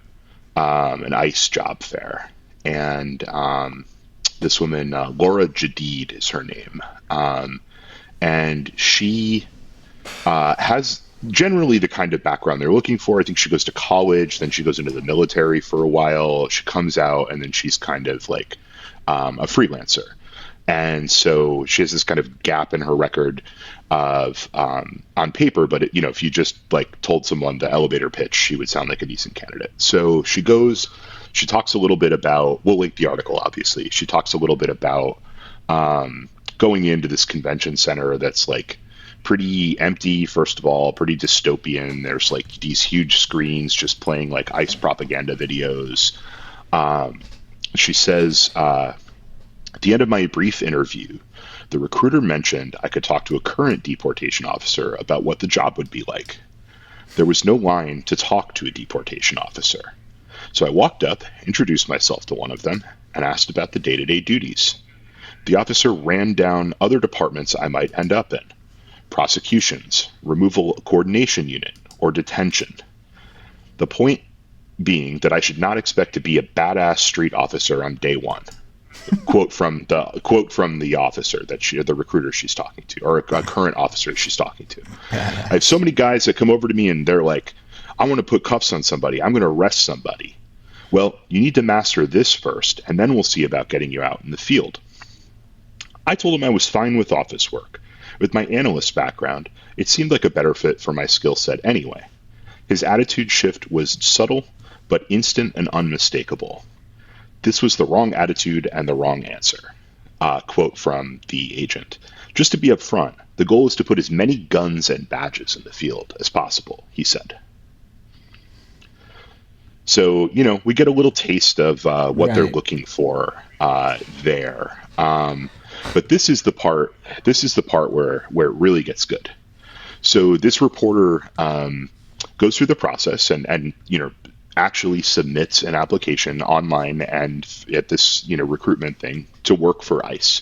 an ICE job fair, and this woman, Laura Jadid is her name, and she has generally the kind of background they're looking for. I think she goes to college, then she goes into the military for a while, she comes out, and then she's kind of like a freelancer. And so she has this kind of gap in her record of on paper, but if you just like told someone the elevator pitch, she would sound like a decent candidate. So she talks a little bit about, we'll link the article, obviously. She talks a little bit about going into this convention center that's like pretty empty, first of all, pretty dystopian. There's like these huge screens just playing like ICE propaganda videos. She says, at the end of my brief interview, the recruiter mentioned I could talk to a current deportation officer about what the job would be like. There was no line to talk to a deportation officer. So I walked up, introduced myself to one of them, and asked about the day-to-day duties. The officer ran down other departments I might end up in: prosecutions, removal coordination unit, or detention. The point being that I should not expect to be a badass street officer on day one. Quote from the officer the recruiter she's talking to, or a current officer she's talking to. I have so many guys that come over to me and they're like, I want to put cuffs on somebody. I'm going to arrest somebody. Well, you need to master this first, and then we'll see about getting you out in the field. I told him I was fine with office work. With my analyst background, it seemed like a better fit for my skill set anyway. His attitude shift was subtle, but instant and unmistakable. This was the wrong attitude and the wrong answer. Quote from the agent. Just to be upfront, the goal is to put as many guns and badges in the field as possible, he said. So, we get a little taste of what they're looking for there. But this is the part where it really gets good. So this reporter goes through the process and actually submits an application online and at this recruitment thing to work for ICE,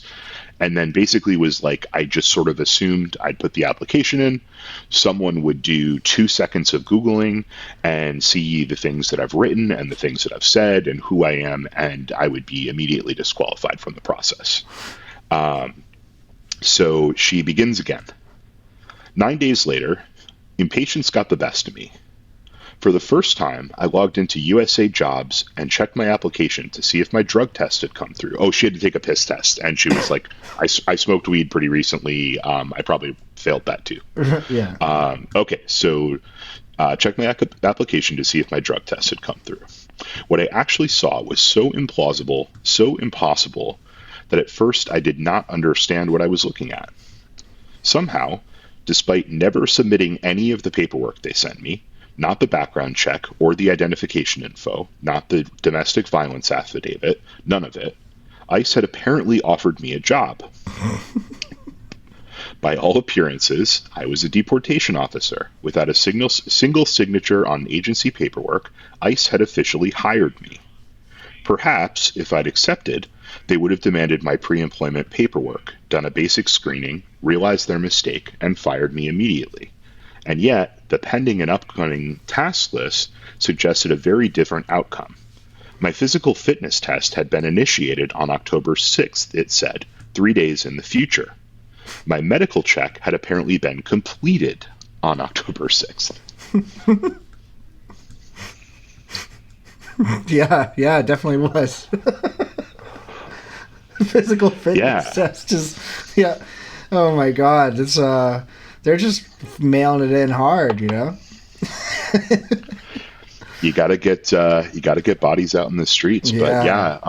and then basically was like, I just sort of assumed I'd put the application in, someone would do 2 seconds of Googling and see the things that I've written and the things that I've said and who I am, and I would be immediately disqualified from the process. So she begins again. 9 days later, impatience got the best of me. For the first time, I logged into USA Jobs and checked my application to see if my drug test had come through. Oh, she had to take a piss test, and she was like, I smoked weed pretty recently. I probably failed that too. Yeah. Okay, so checked my application to see if my drug test had come through. What I actually saw was so implausible, so impossible, that at first I did not understand what I was looking at. Somehow, despite never submitting any of the paperwork they sent me, not the background check or the identification info, not the domestic violence affidavit, none of it, ICE had apparently offered me a job. By all appearances, I was a deportation officer. Without a single signature on agency paperwork, ICE had officially hired me. Perhaps, if I'd accepted, they would have demanded my pre-employment paperwork, done a basic screening, realized their mistake, and fired me immediately. And yet, the pending and upcoming task list suggested a very different outcome. My physical fitness test had been initiated on October 6th, it said, 3 days in the future. My medical check had apparently been completed on October 6th. Yeah, it definitely was. Physical fitness test is, oh my God, it's they're just mailing it in hard, You gotta get bodies out in the streets, but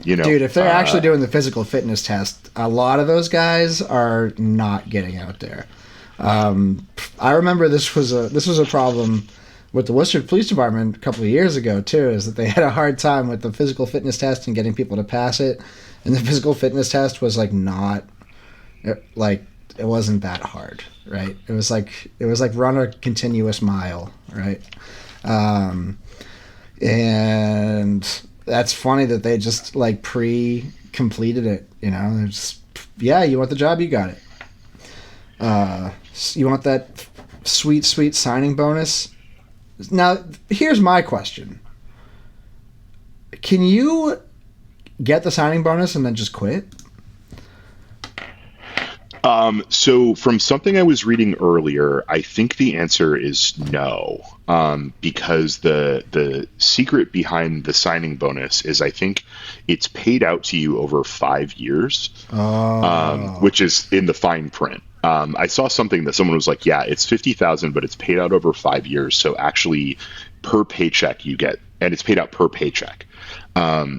dude, if they're actually doing the physical fitness test, a lot of those guys are not getting out there. I remember this was a problem with the Worcester Police Department a couple of years ago too, is that they had a hard time with the physical fitness test and getting people to pass it, and the physical fitness test was it wasn't that hard, right? It was like run a continuous mile, right? And that's funny that they just pre-completed it, They're just, you want the job, you got it. You want that sweet, sweet signing bonus? Now, here's my question. Can you get the signing bonus and then just quit? So from something I was reading earlier, I think the answer is no, because the secret behind the signing bonus is I think it's paid out to you over 5 years, which is in the fine print. I saw something that someone was like, yeah, it's 50,000, but it's paid out over 5 years. So actually per paycheck you get, and it's paid out per paycheck.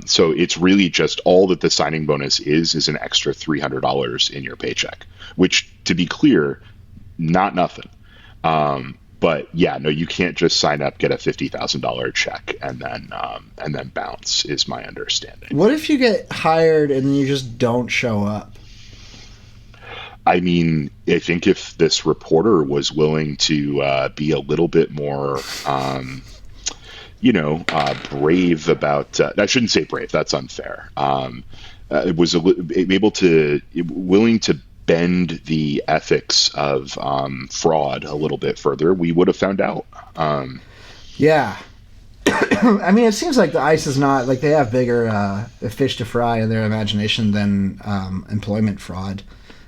So it's really just all that the signing bonus is an extra $300 in your paycheck, which, to be clear, not nothing. But yeah, no, you can't just sign up, get a $50,000 check, and then bounce, is my understanding. What if you get hired and you just don't show up? I mean, I think if this reporter was willing to be a little bit more brave about, I shouldn't say brave, that's unfair. It was willing to bend the ethics of fraud a little bit further, we would have found out. Yeah. I mean, it seems like the ICE is not, like, they have bigger fish to fry in their imagination than employment fraud,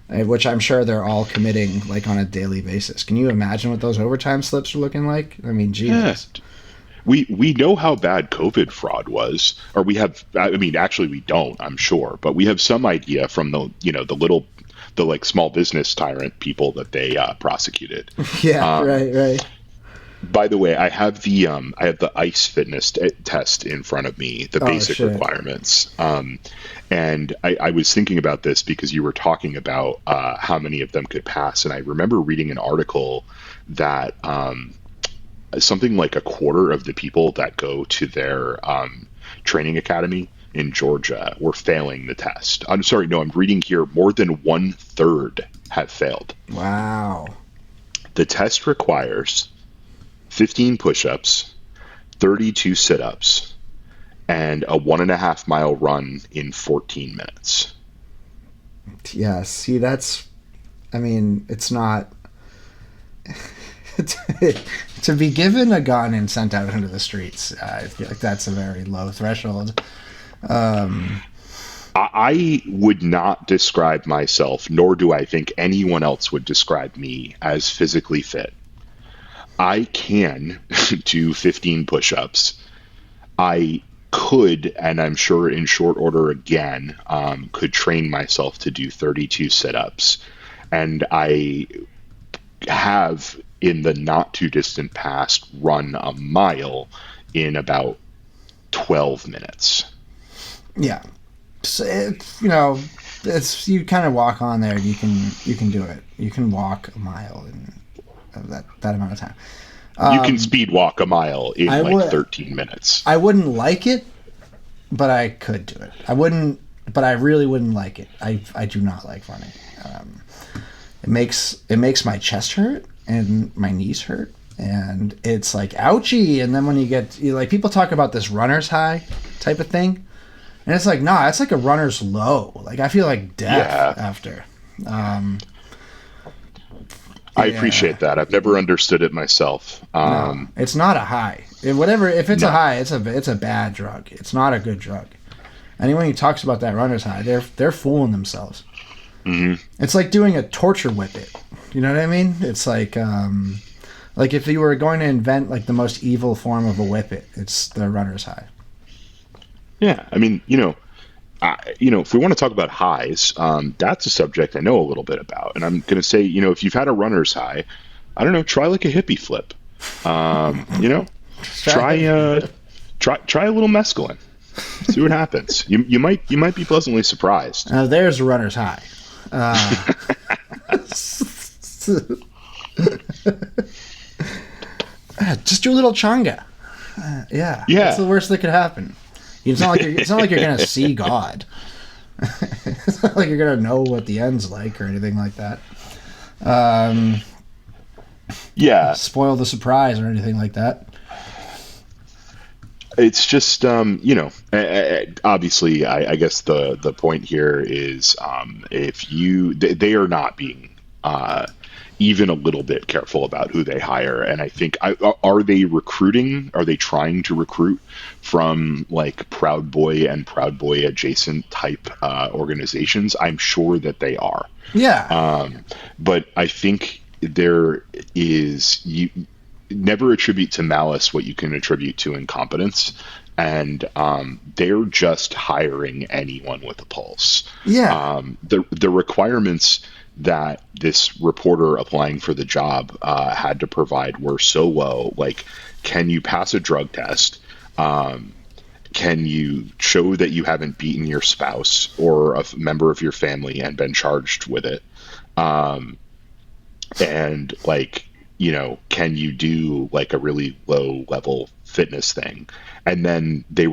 which I'm sure they're all committing, like, on a daily basis. Can you imagine what those overtime slips are looking like? I mean, Jesus. Yeah. We know how bad COVID fraud was, or we have. I mean, actually, we don't. I'm sure, but we have some idea from the like small business tyrant people that they prosecuted. Yeah, right. By the way, I have the ICE fitness test in front of me, the basic requirements. And I was thinking about this because you were talking about how many of them could pass, and I remember reading an article that something like a quarter of the people that go to their training academy in Georgia were failing the test. I'm sorry, no, I'm reading here more than 1/3 have failed. Wow. The test requires 15 push-ups, 32 sit-ups, and a 1.5 mile run in 14 minutes. Yeah, see, it's not... to be given a gun and sent out into the streets, I feel like that's a very low threshold. I would not describe myself, nor do I think anyone else would describe me as physically fit. I can do 15 push-ups. I could, and I'm sure in short order again, could train myself to do 32 sit-ups. And I have, in the not too distant past, run a mile in about 12 minutes. Yeah. So it's you kind of walk on there. You can do it. You can walk a mile in that amount of time. You can speed walk a mile in 13 minutes. I wouldn't like it, but I could do it. I wouldn't, but I really wouldn't like it. I do not like running. It makes my chest hurt and my knees hurt, and it's like ouchie. And then when people talk about this runner's high type of thing, and it's like, nah, it's like a runner's low. Like, I feel like death after. I appreciate that. I've never understood it myself. No, it's not a high. If it's a high, it's a bad drug. It's not a good drug. Anyone who talks about that runner's high, they're fooling themselves. Mm-hmm. It's like doing a torture whippet. You know what I mean? It's like if you were going to invent like the most evil form of a whippet, it's the runner's high. Yeah, I mean, if we want to talk about highs, that's a subject I know a little bit about, and I'm going to say, if you've had a runner's high, I don't know, try like a hippie flip. Try a little mescaline. See what happens. You might be pleasantly surprised. There's a runner's high. Just do a little changa. Yeah. That's the worst that could happen. It's not like you're gonna see God. It's not like you're gonna know what the end's like or anything like that. Spoil the surprise or anything like that. It's just obviously I guess the point here is if they are not being even a little bit careful about who they hire. And I think, are they recruiting? Are they trying to recruit from like Proud Boy and Proud Boy adjacent type organizations? I'm sure that they are. Yeah. But I think there is, you never attribute to malice what you can attribute to incompetence. And they're just hiring anyone with a pulse. Yeah. The requirements that this reporter applying for the job had to provide were so low. Like, can you pass a drug test? Can you show that you haven't beaten your spouse or a member of your family and been charged with it? And like, you know, can you do like a really low level fitness thing? And then they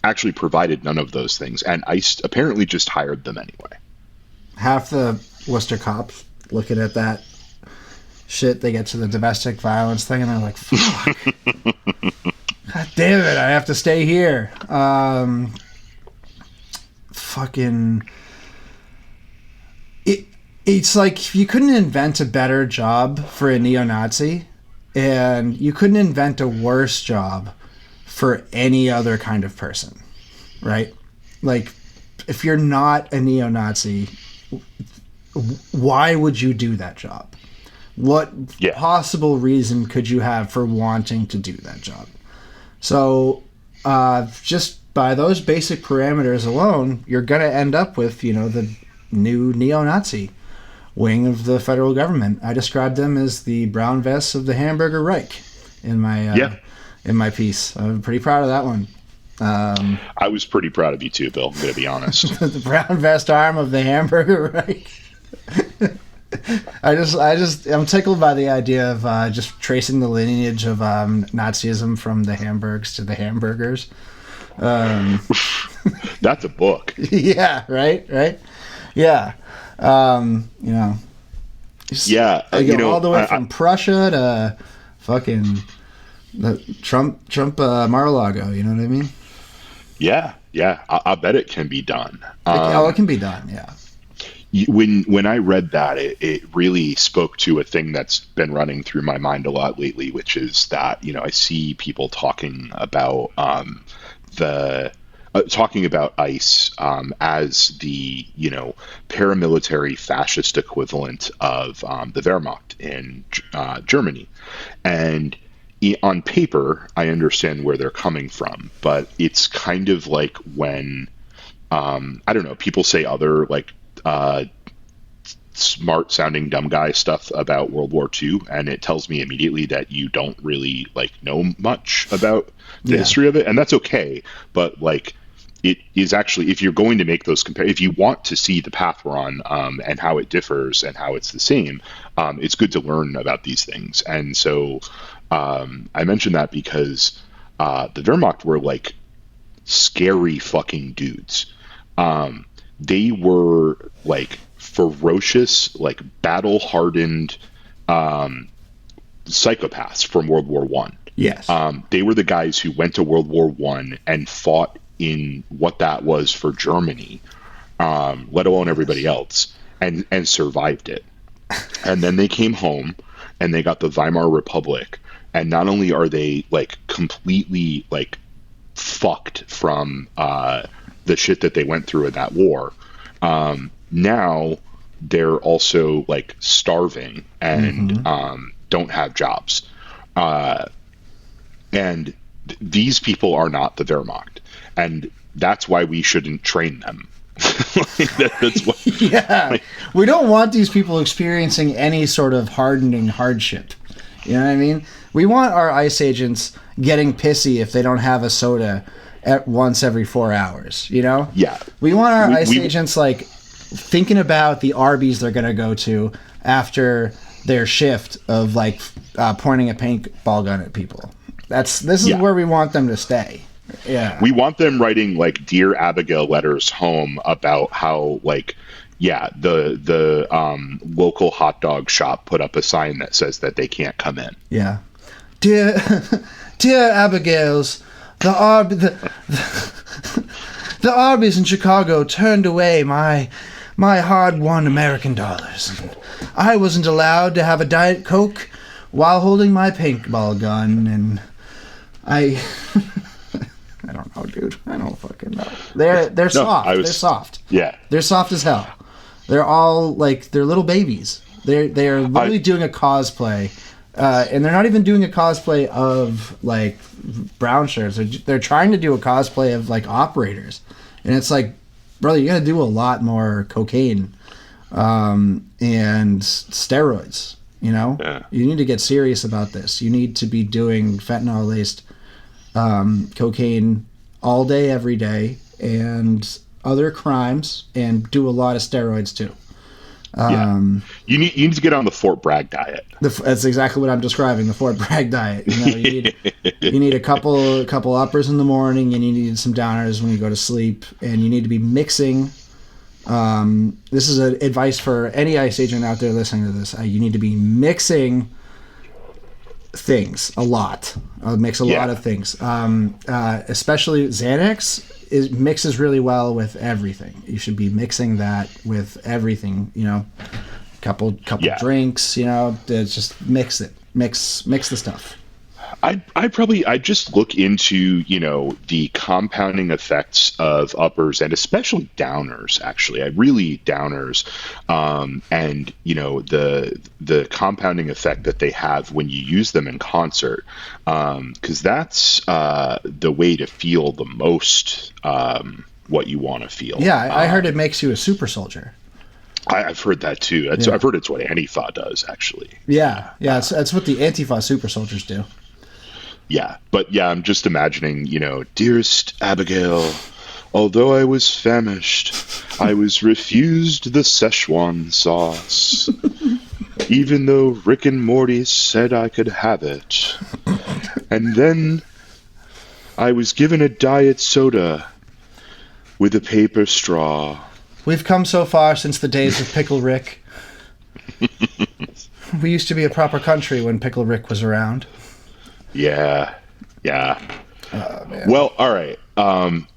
actually provided none of those things, and ICE apparently just hired them anyway. Half the Worcester cops looking at that shit, they get to the domestic violence thing and they're like, fuck. God damn it, I have to stay here. It's like you couldn't invent a better job for a neo-Nazi, and you couldn't invent a worse job for any other kind of person, right? Like, if you're not a neo-Nazi, why would you do that job? What possible reason could you have for wanting to do that job? So just by those basic parameters alone, you're going to end up with, you know, the new neo-Nazi wing of the federal government. I described them as the brown vests of the Hamburger Reich in my piece. I'm pretty proud of that one. I was pretty proud of you too, Bill, I'm going to be honest. The brown vest arm of the Hamburger Reich. I'm tickled by the idea of just tracing the lineage of Nazism from the Hamburgs to the hamburgers. That's a book. Yeah, right? Yeah. You know. Yeah. I go all the way from Prussia to fucking the Trump Mar-a-Lago, you know what I mean? Yeah. I bet it can be done. It can be done, yeah. When I read that, it really spoke to a thing that's been running through my mind a lot lately, which is that, you know, I see people talking about talking about ICE as the, you know, paramilitary fascist equivalent of the Wehrmacht in Germany. And on paper, I understand where they're coming from, but it's kind of like when, I don't know, people say other like smart sounding dumb guy stuff about World War II, and it tells me immediately that you don't really like know much about the history of it, and that's okay. But like, it is actually, if you're going to make those if you want to see the path we're on and how it differs and how it's the same, it's good to learn about these things. And so I mentioned that because the Wehrmacht were like scary fucking dudes. They were like ferocious, like battle-hardened psychopaths from World War One. Yes. They were the guys who went to World War One and fought in what that was for Germany, let alone everybody else, and survived it. And then they came home and they got the Weimar Republic. And not only are they like completely like fucked from the shit that they went through in that war, now they're also like starving and don't have jobs. And these people are not the Wehrmacht, and that's why we shouldn't train them. That's what, we don't want these people experiencing any sort of hardening hardship. You know what I mean? We want our ICE agents getting pissy if they don't have a soda at once every 4 hours, you know? Yeah. We want our ICE agents like thinking about the Arby's they're going to go to after their shift of like pointing a paintball gun at people. This is where we want them to stay. Yeah. We want them writing like Dear Abigail letters home about how like, the local hot dog shop put up a sign that says that they can't come in. Yeah. Dear Abigail's, the Arby's in Chicago turned away my hard-won American dollars. I wasn't allowed to have a Diet Coke while holding my paintball gun, and I don't know, dude. I don't fucking know. They're soft. They're soft. Yeah. They're soft as hell. They're all like they're little babies. They're literally doing a cosplay, and they're not even doing a cosplay of like brown shirts. They're trying to do a cosplay of like operators, and it's like, brother, you got to do a lot more cocaine, and steroids. You know, You need to get serious about this. You need to be doing fentanyl laced cocaine all day, every day, and other crimes, and do a lot of steroids too. You need to get on the Fort Bragg diet. That's exactly what I'm describing, the Fort Bragg diet. You need a couple uppers in the morning, and you need some downers when you go to sleep, and you need to be mixing. This is advice for any ICE agent out there listening to this. You need to be mixing things a lot. Mix a lot of things. Especially Xanax mixes really well with everything. You should be mixing that with everything. You know, couple drinks. You know, just mix it. Mix the stuff. I just look into, the compounding effects of uppers and especially downers, actually. Downers, and, the compounding effect that they have when you use them in concert, because that's the way to feel the most what you want to feel. Yeah, I heard it makes you a super soldier. I've heard that too. I've heard it's what Antifa does, actually. Yeah, that's what the Antifa super soldiers do. Yeah, but I'm just imagining, dearest Abigail, although I was famished, I was refused the Szechuan sauce, even though Rick and Morty said I could have it. And then I was given a diet soda with a paper straw. We've come so far since the days of Pickle Rick. We used to be a proper country when Pickle Rick was around. Yeah. Oh, man. Well, all right.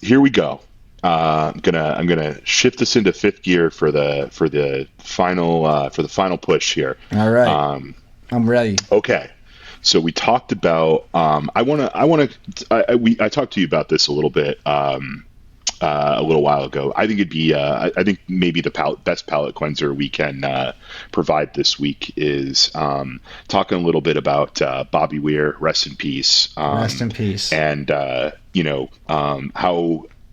Here we go. I'm gonna shift this into fifth gear for the final push here. All right. I'm ready. Okay. So we talked about. I talked to you about this a little bit. A little while ago. I think it'd be. I think maybe the best palate cleanser we can provide this week is talking a little bit about Bobby Weir, rest in peace. Rest in peace. And how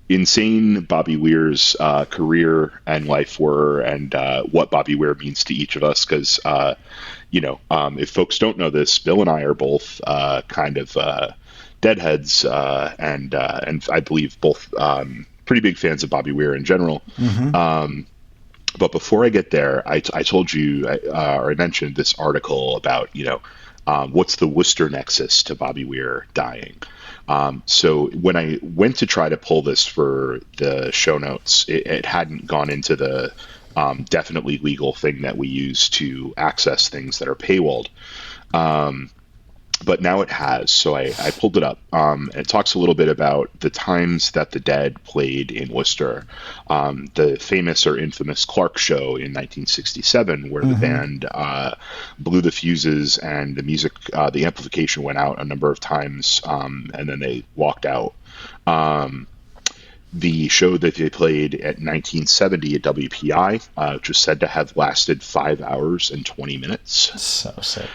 insane Bobby Weir's career and life were, and what Bobby Weir means to each of us. Because if folks don't know this, Bill and I are both kind of Deadheads, and I believe both. Pretty big fans of Bobby Weir in general. Mm-hmm. But before I get there, I told you, or I mentioned this article about, what's the Worcester nexus to Bobby Weir dying. So when I went to try to pull this for the show notes, it hadn't gone into the definitely legal thing that we use to access things that are paywalled. But now it has, so I pulled it up. And it talks a little bit about the times that the Dead played in Worcester. The famous or infamous Clark Show in 1967, where the band blew the fuses and the music, the amplification went out a number of times, and then they walked out. The show that they played at 1970 at WPI, which was said to have lasted 5 hours and 20 minutes. So sick.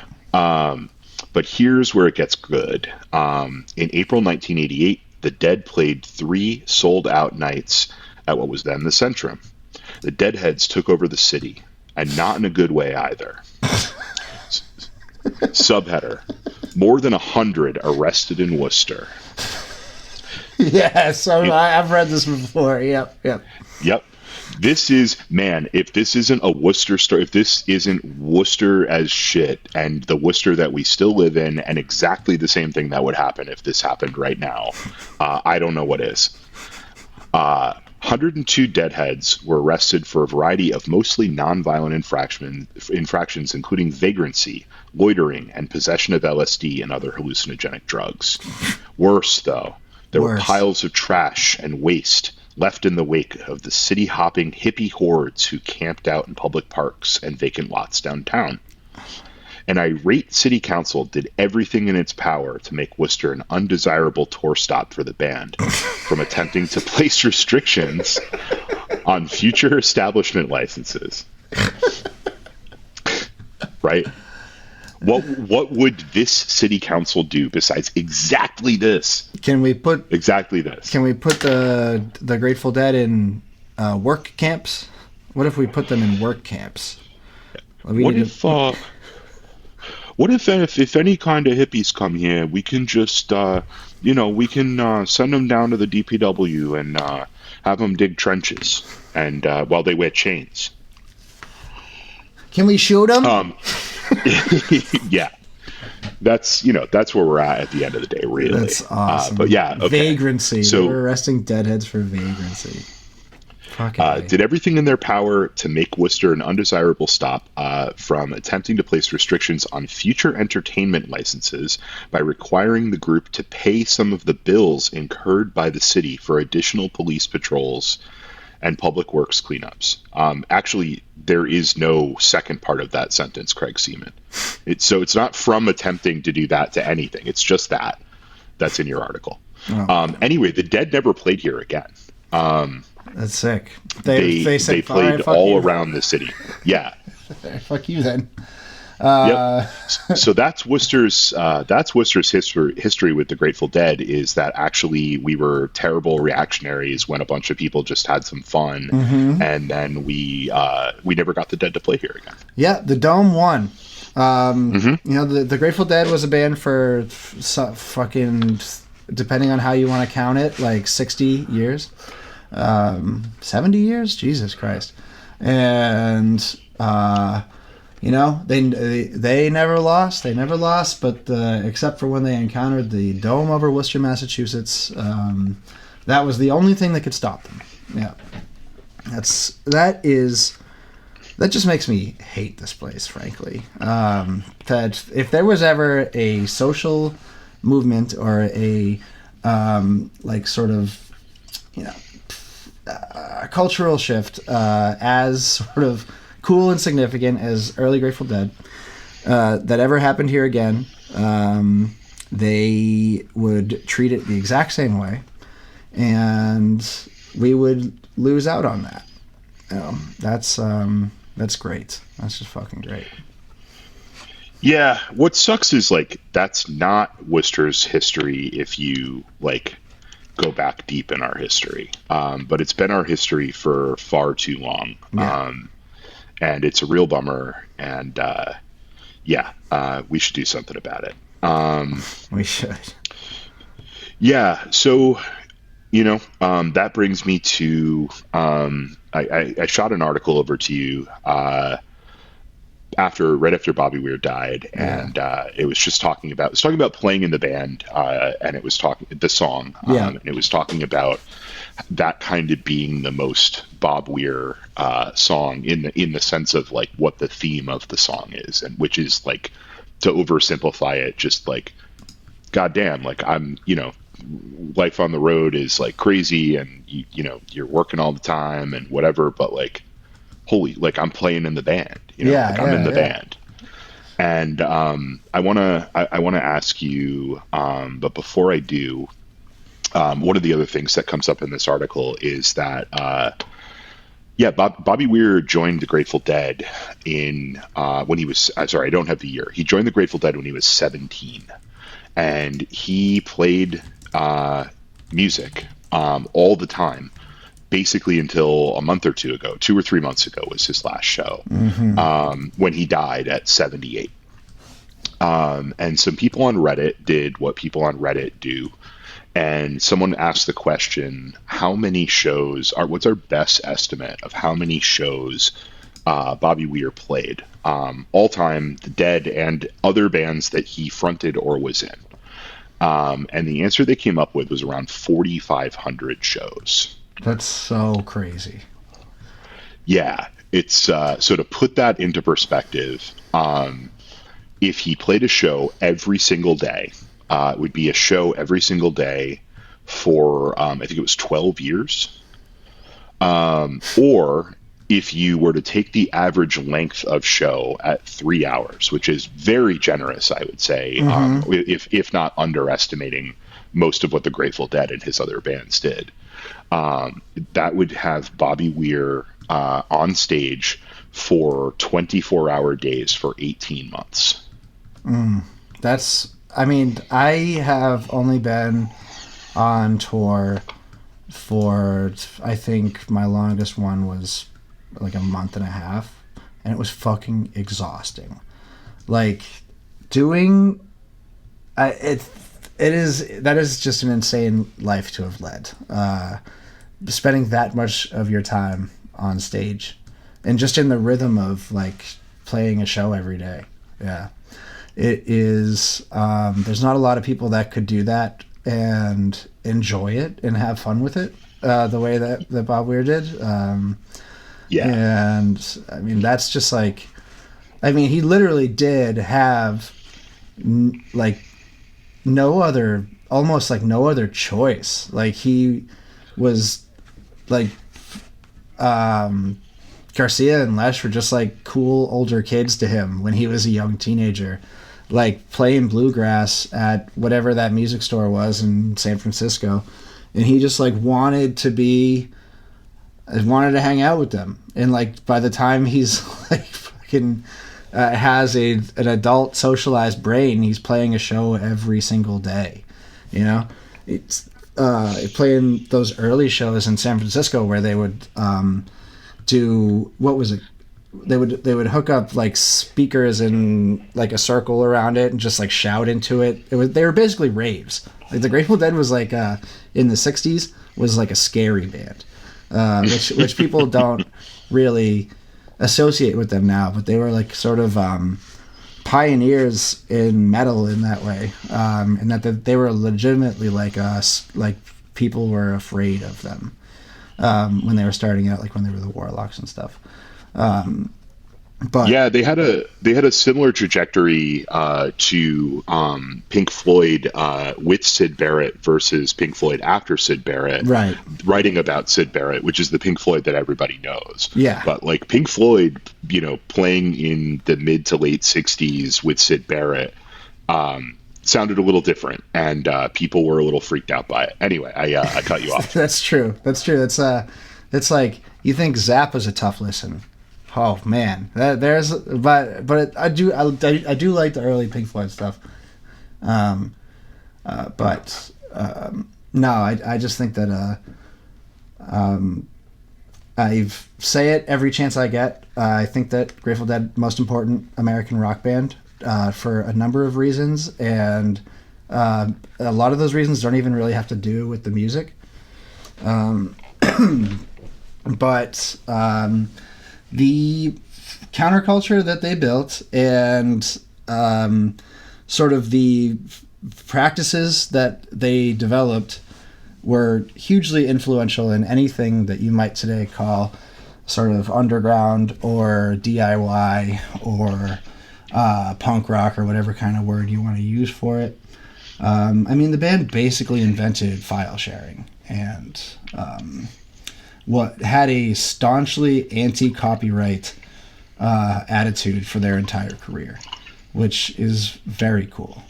But here's where it gets good. In April 1988, the Dead played 3 sold-out nights at what was then the Centrum. The Deadheads took over the city, and not in a good way either. Subheader: more than 100 arrested in Worcester. Yeah, so I've read this before. Yep. This is, man, if this isn't a Worcester story, if this isn't Worcester as shit, and the Worcester that we still live in, and exactly the same thing that would happen if this happened right now, I don't know what is. 102 Deadheads were arrested for a variety of mostly nonviolent infractions, including vagrancy, loitering, and possession of LSD and other hallucinogenic drugs. Worse, though, there were piles of trash and waste left in the wake of the city-hopping hippie hordes who camped out in public parks and vacant lots downtown. An irate city council did everything in its power to make Worcester an undesirable tour stop for the band, from attempting to place restrictions on future establishment licenses. Right? What would this city council do besides exactly this? Exactly this? Can we put the Grateful Dead in work camps? What if we put them in work camps? What if any kind of hippies come here, we can just we can send them down to the DPW and have them dig trenches, and while they wear chains. Can we shoot them? Yeah, that's where we're at the end of the day, really. That's awesome. But yeah, okay. Vagrancy. So we're arresting Deadheads for vagrancy. Did everything in their power to make Worcester an undesirable stop from attempting to place restrictions on future entertainment licenses by requiring the group to pay some of the bills incurred by the city for additional police patrols and public works cleanups. Actually, there is no second part of that sentence, Craig Seaman. So it's not from attempting to do that to anything. It's just that's in your article. Oh. Anyway, the Dead never played here again. That's sick. They said, played all around the city. Yeah. Fuck you then. Yep. So that's Worcester's history with the Grateful Dead, is that actually we were terrible reactionaries when a bunch of people just had some fun, and then we never got the Dead to play here again. Yeah, the Dome won. The Grateful Dead was a band for fucking, depending on how you want to count it, like 60 years. 70 years, Jesus Christ. And they never lost, but except for when they encountered the Dome over Worcester, Massachusetts, that was the only thing that could stop them. Yeah, that just makes me hate this place, frankly. That if there was ever a social movement or a a cultural shift as sort of cool and significant as early Grateful Dead that ever happened here again, they would treat it the exact same way, and we would lose out on that. That's great. That's just fucking great. Yeah, what sucks is that's not Worcester's history if you go back deep in our history, but it's been our history for far too long. Yeah. And it's a real bummer, and we should do something about it. We should. Yeah, so that brings me to I shot an article over to you right after Bobby Weir died, and it was just talking about playing in the band, and it was talking the song, and it was talking about that kind of being the most Bob Weir song in the sense of what the theme of the song is, and which is to oversimplify it, just goddamn, I'm life on the road is crazy, and you're working all the time and whatever, but holy, I'm playing in the band, I'm in the band. And I want to ask you, but before I do, one of the other things that comes up in this article is that Bobby Weir joined the Grateful Dead when he was sorry, I don't have the year. He joined the Grateful Dead when he was 17, and he played music all the time, basically until a month or 2 ago. 2 or 3 months ago was his last show, when he died at 78. And some people on Reddit did what people on Reddit do, and someone asked the question, what's our best estimate of how many shows Bobby Weir played all time, the Dead and other bands that he fronted or was in? And the answer they came up with was around 4,500 shows. That's so crazy. Yeah, it's so to put that into perspective, if he played a show every single day, it would be a show every single day for I think it was 12 years. Or if you were to take the average length of show at 3 hours, which is very generous, I would say, if not underestimating most of what the Grateful Dead and his other bands did, that would have Bobby Weir on stage for 24-hour days for 18 months. I have only been on tour for, I think my longest one was like a month and a half, and it was fucking exhausting. Like doing, that is just an insane life to have led. Spending that much of your time on stage and just in the rhythm of like playing a show every day. Yeah. It is, there's not a lot of people that could do that and enjoy it and have fun with it the way that Bob Weir did. And I mean, that's just like, I mean, he literally did have almost like no other choice. Like he was like, Garcia and Lesh were just like cool older kids to him when he was a young teenager, like playing bluegrass at whatever that music store was in San Francisco. And he just like wanted to hang out with them. And like by the time he's like fucking has an adult socialized brain, he's playing a show every single day. You know, it's playing those early shows in San Francisco where they would do, what was it? They would hook up like speakers in like a circle around it and just like shout into it. They were basically raves. Like the Grateful Dead was like in the 60s was like a scary band, which people don't really associate with them now, but they were like sort of pioneers in metal in that way, and that they were legitimately like us, like people were afraid of them when they were starting out, like when they were the Warlocks and stuff. But yeah, they had a similar trajectory to Pink Floyd with Syd Barrett versus Pink Floyd after Syd Barrett, right? Writing about Syd Barrett, which is the Pink Floyd that everybody knows. Yeah, but like Pink Floyd, you know, playing in the mid to late '60s with Syd Barrett sounded a little different, and people were a little freaked out by it. Anyway, I cut you off. That's true. It's like you think Zappa's a tough listen. Oh man, I do like the early Pink Floyd stuff. No, I just think that I say it every chance I get. I think that Grateful Dead, most important American rock band, for a number of reasons, and a lot of those reasons don't even really have to do with the music. But the counterculture that they built and sort of the practices that they developed were hugely influential in anything that you might today call sort of underground or DIY or punk rock or whatever kind of word you want to use for it. I mean, the band basically invented file sharing and what had a staunchly anti-copyright attitude for their entire career, which is very cool.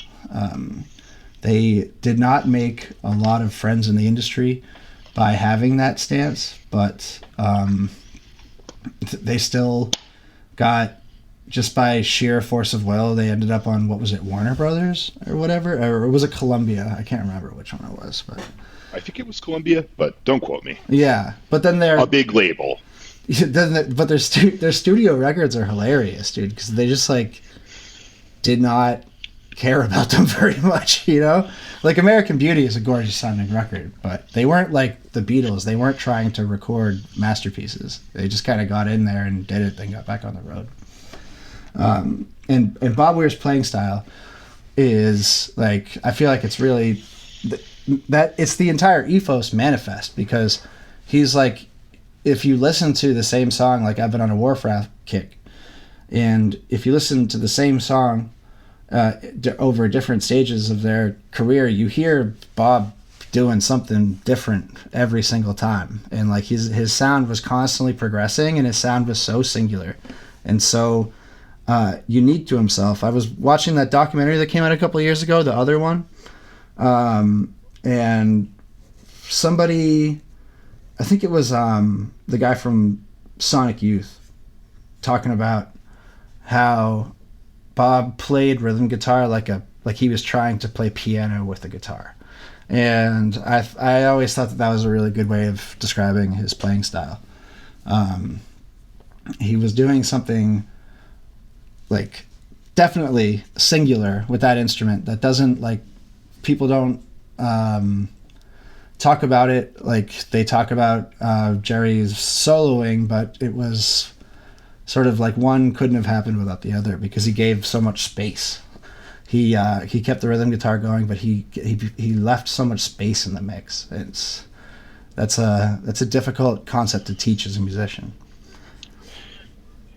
They did not make a lot of friends in the industry by having that stance, but they still got, just by sheer force of will, they ended up on, what was it, Warner Brothers or whatever? Or was it Columbia? I can't remember which one it was, but I think it was Columbia, but don't quote me. Yeah, but then they're a big label. But their studio records are hilarious, dude, because they just like did not care about them very much, you know? Like American Beauty is a gorgeous sounding record, but they weren't like the Beatles. They weren't trying to record masterpieces. They just kind of got in there and did it, then got back on the road. And Bob Weir's playing style is like, I feel like it's really that it's the entire ethos manifest, because he's like, if you listen to the same song, like I've been on a Warcraft kick, and if you listen to the same song over different stages of their career, you hear Bob doing something different every single time, and like his sound was constantly progressing, and his sound was so singular and so unique to himself. I was watching that documentary that came out a couple of years ago, the other one, and somebody, I think it was the guy from Sonic Youth, talking about how Bob played rhythm guitar like he was trying to play piano with the guitar. And I always thought that was a really good way of describing his playing style. He was doing something like definitely singular with that instrument that doesn't, like, people don't talk about it like they talk about Jerry's soloing, but it was sort of like one couldn't have happened without the other because he gave so much space. He kept the rhythm guitar going, but he left so much space in the mix. That's a difficult concept to teach as a musician.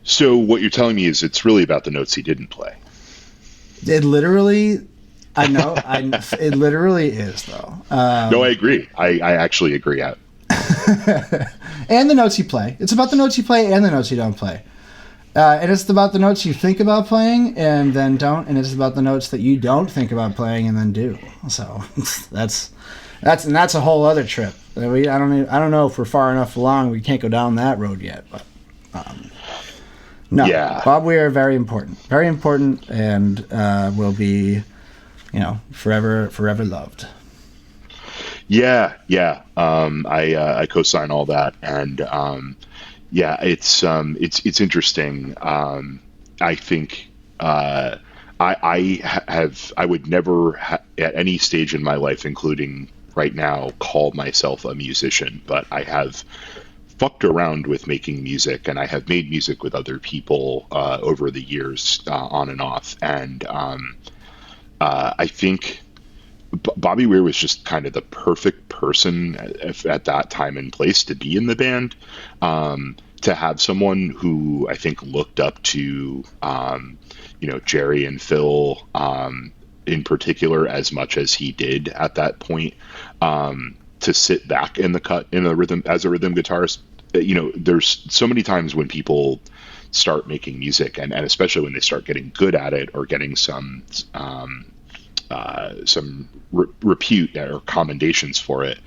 So what you're telling me is it's really about the notes he didn't play. It literally, I know, it literally is though. No, I agree. I actually agree. And the notes you play. It's about the notes you play and the notes you don't play. And it's about the notes you think about playing and then don't, and it's about the notes that you don't think about playing and then do. So that's a whole other trip. I don't know if we're far enough along. We can't go down that road yet, but no. Yeah. Bob Weir, very important, and will be, forever loved. Yeah. I co-sign all that, and yeah, it's interesting. I think I would never at any stage in my life, including right now, call myself a musician, but I have fucked around with making music, and I have made music with other people over the years, on and off, and I think Bobby Weir was just kind of the perfect person at that time and place to be in the band, to have someone who I think looked up to, Jerry and Phil in particular as much as he did at that point, to sit back in the cut in a rhythm as a rhythm guitarist. There's so many times when people start making music, and especially when they start getting good at it or getting some repute or commendations for it,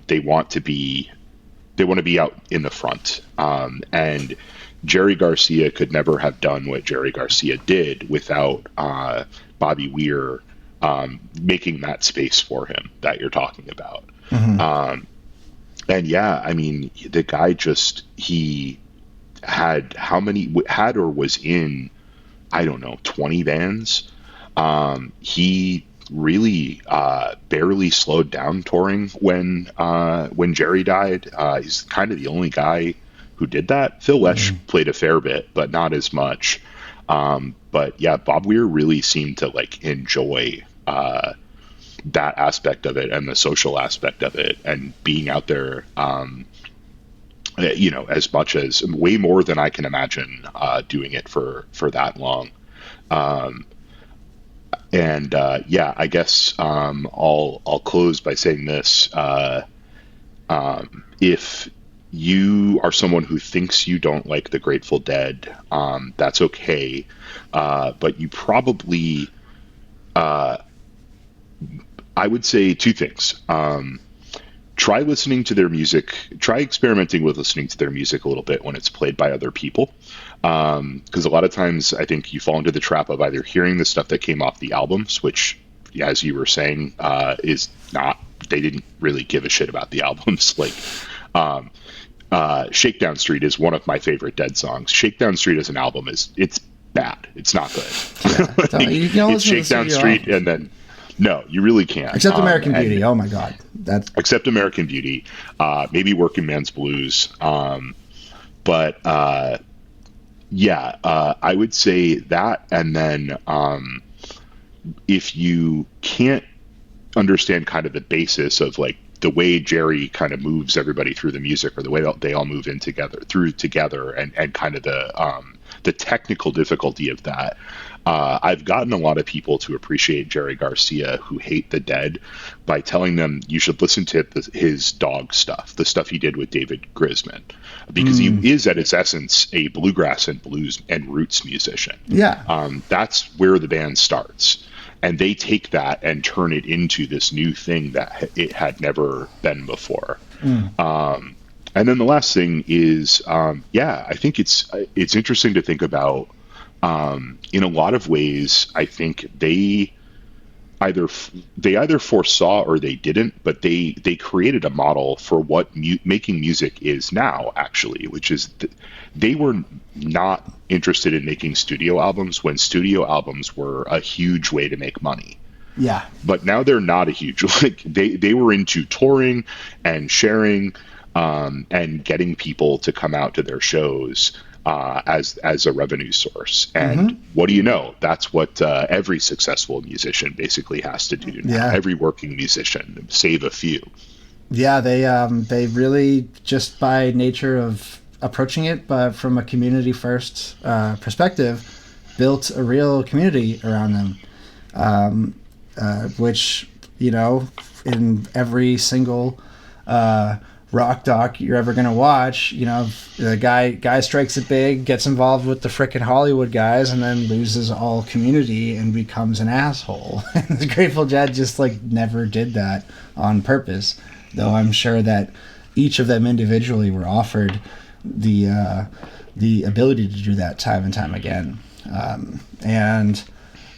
they want to be out in the front, and Jerry Garcia could never have done what Jerry Garcia did without Bobby Weir making that space for him that you're talking about. Mm-hmm. And yeah, I mean, the guy he had or was in, I don't know, 20 bands. He really barely slowed down touring when Jerry died. He's kind of the only guy who did that. Phil Lesh played a fair bit, but not as much. But yeah, Bob Weir really seemed to enjoy that aspect of it and the social aspect of it, and being out there, as much as way more than I can imagine doing it for that long. And I guess I'll close by saying this: if you are someone who thinks you don't like the Grateful Dead, that's okay, but you probably, I would say two things. Try listening to their music. Try experimenting with listening to their music a little bit when it's played by other people. Because a lot of times I think you fall into the trap of either hearing the stuff that came off the albums, which, as you were saying, is not, they didn't really give a shit about the albums. Shakedown Street is one of my favorite Dead songs. Shakedown Street as an album it's bad. It's not good. Yeah, it's Shakedown Street albums. And then, no, you really can't. Except American Beauty. Oh my God. Except American Beauty. Maybe Working Man's Blues. But I would say that. And then if you can't understand kind of the basis of the way Jerry kind of moves everybody through the music, or the way they all move in together, and kind of the technical difficulty of that, I've gotten a lot of people to appreciate Jerry Garcia who hate the Dead by telling them you should listen to his dog stuff, the stuff he did with David Grisman, because he is at its essence a bluegrass and blues and roots musician. Yeah. That's where the band starts. And they take that and turn it into this new thing that it had never been before. And then the last thing is, I think it's interesting to think about. In a lot of ways, I think they either foresaw or they didn't, but they created a model for what making music is now, actually, which is they were not interested in making studio albums when studio albums were a huge way to make money. Yeah. But now they're not a huge, like they were into touring and sharing and getting people to come out to their shows as a revenue source. And what do you know? That's what every successful musician basically has to do now. Yeah. Every working musician, save a few. Yeah, they really, just by nature of approaching it, but from a community first perspective, built a real community around them, which, you know, in every single rock doc you're ever gonna watch, you know, the guy strikes it big, gets involved with the frickin' Hollywood guys, and then loses all community and becomes an asshole. And the Grateful Dead just like never did that on purpose, though I'm sure that each of them individually were offered the ability to do that time and time again. And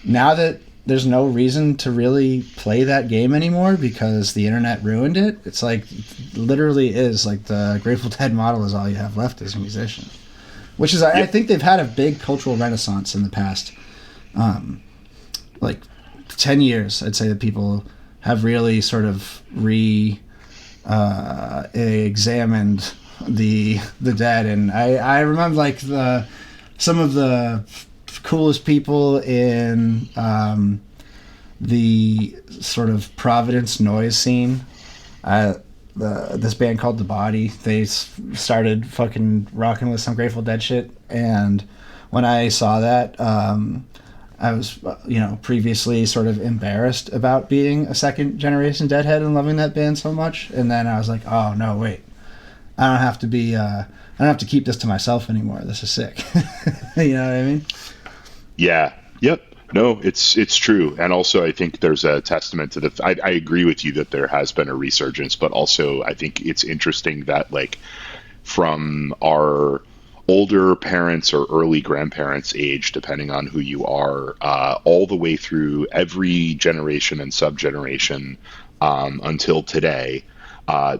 now that there's no reason to really play that game anymore because the internet ruined it, it's like literally is like the Grateful Dead model is all you have left as a musician, which is I think they've had a big cultural renaissance in the past like 10 years. I'd say that people have really sort of examined the Dead, and I remember like some of the coolest people in the sort of Providence noise scene. This band called The Body, they started fucking rocking with some Grateful Dead shit, and when I saw that, I was, you know, previously sort of embarrassed about being a second generation Deadhead and loving that band so much, and then I was like, oh no, wait, I don't have to keep this to myself anymore. This is sick. You know what I mean? Yeah. Yep. No, it's true. And also I think there's a testament to I agree with you that there has been a resurgence, but also I think it's interesting that like from our older parents or early grandparents' age, depending on who you are, all the way through every generation and subgeneration until today,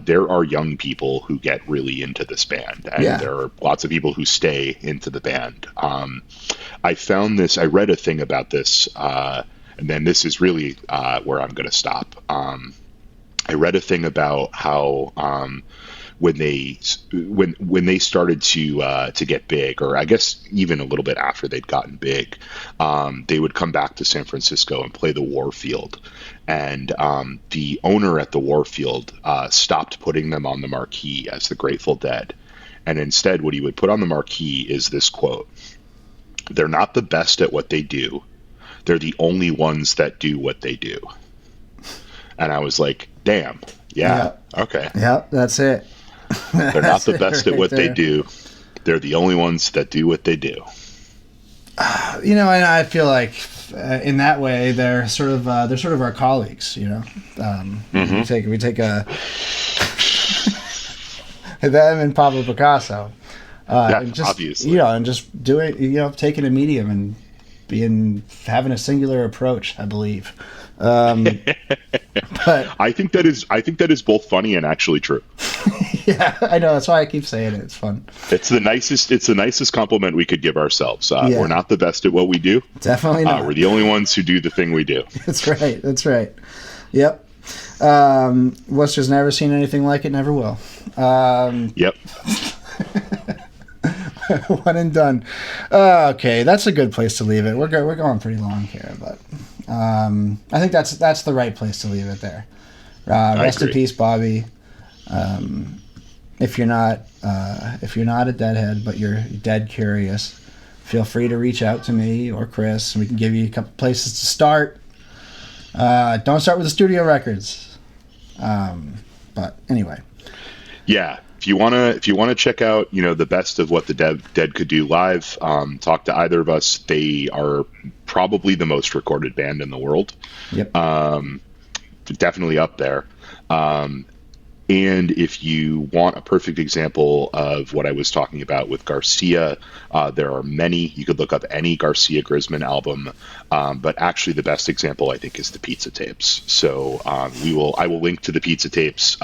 there are young people who get really into this band, and there are lots of people who stay into the band. I found this, I read a thing about this, and then this is really where I'm going to stop. I read a thing about how when they started to get big, or I guess even a little bit after they'd gotten big, they would come back to San Francisco and play the Warfield. And the owner at the Warfield stopped putting them on the marquee as the Grateful Dead. And instead, what he would put on the marquee is this quote: "They're not the best at what they do. They're the only ones that do what they do." And I was like, damn. Yeah. Okay. Yeah, that's it. They're not the best at what they do. They're the only ones that do what they do. You know, and I feel like in that way they're sort of our colleagues. You know, we take them and Pablo Picasso, and just obviously, you know, and just doing, you know, taking a medium and having a singular approach, I believe. But I think that is both funny and actually true. Yeah, I know. That's why I keep saying it. It's fun. It's the nicest compliment we could give ourselves. We're not the best at what we do. Definitely not. We're the only ones who do the thing we do. That's right. Yep. Worcester's never seen anything like it. Never will. Yep. One and done. Okay, that's a good place to leave it. We're going pretty long here, but I think that's the right place to leave it there. Rest in peace, Bobby. If you're not a Deadhead, but you're dead curious, feel free to reach out to me or Chris. We can give you a couple places to start. Don't start with the studio records. But anyway. Yeah. If you wanna check out, the best of what the Dead could do live, talk to either of us. They are probably the most recorded band in the world. Yep. Definitely up there. And if you want a perfect example of what I was talking about with Garcia, there are many. You could look up any Garcia Grisman album, but actually the best example I think is the Pizza Tapes. So I will link to the Pizza Tapes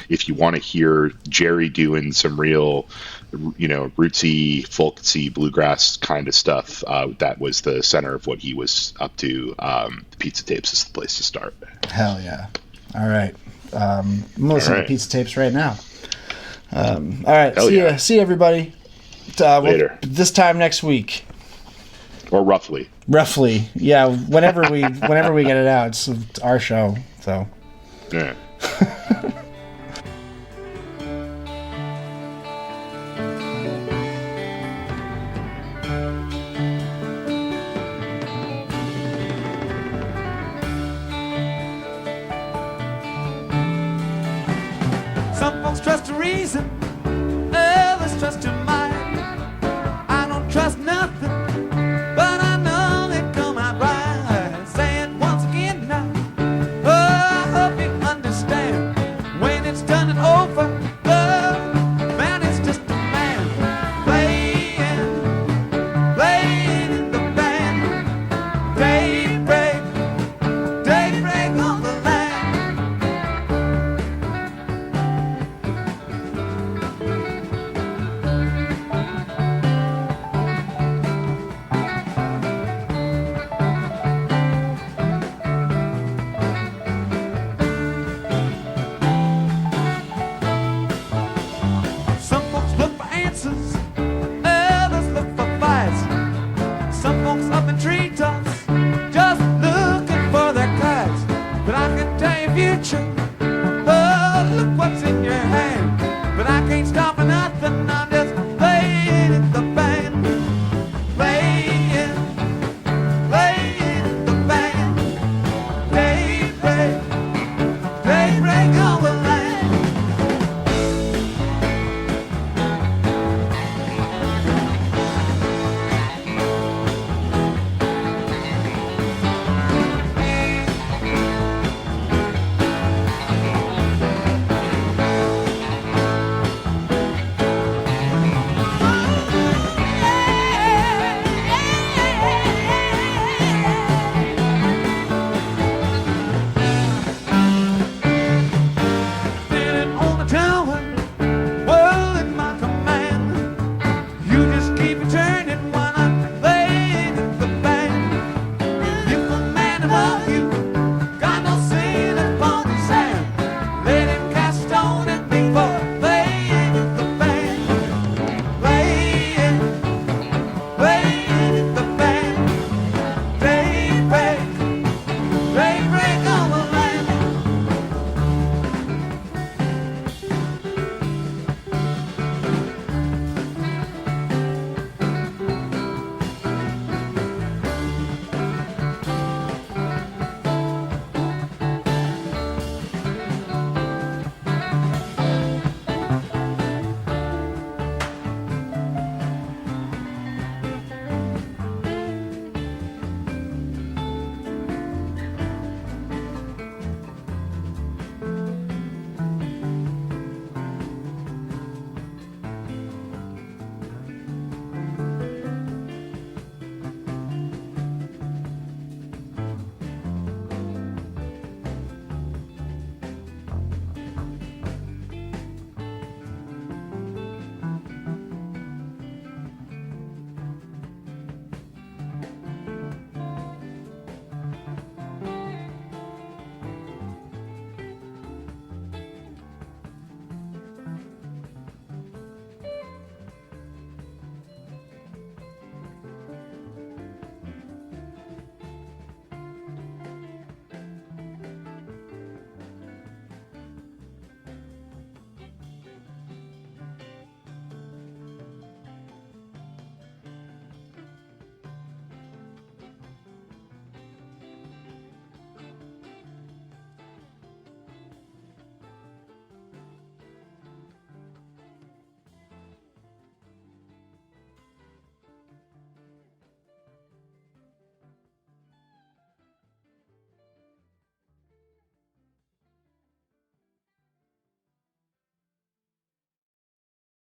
if you want to hear Jerry doing some real, rootsy, folksy, bluegrass kind of stuff. That was the center of what he was up to. The Pizza Tapes is the place to start. Hell yeah! All right. I'm listening to Pizza Tapes right now. All right. See you, everybody. Later. This time next week. Or roughly. Roughly. Yeah. Whenever we get it out, it's our show. So. Yeah. Some folks trust a reason,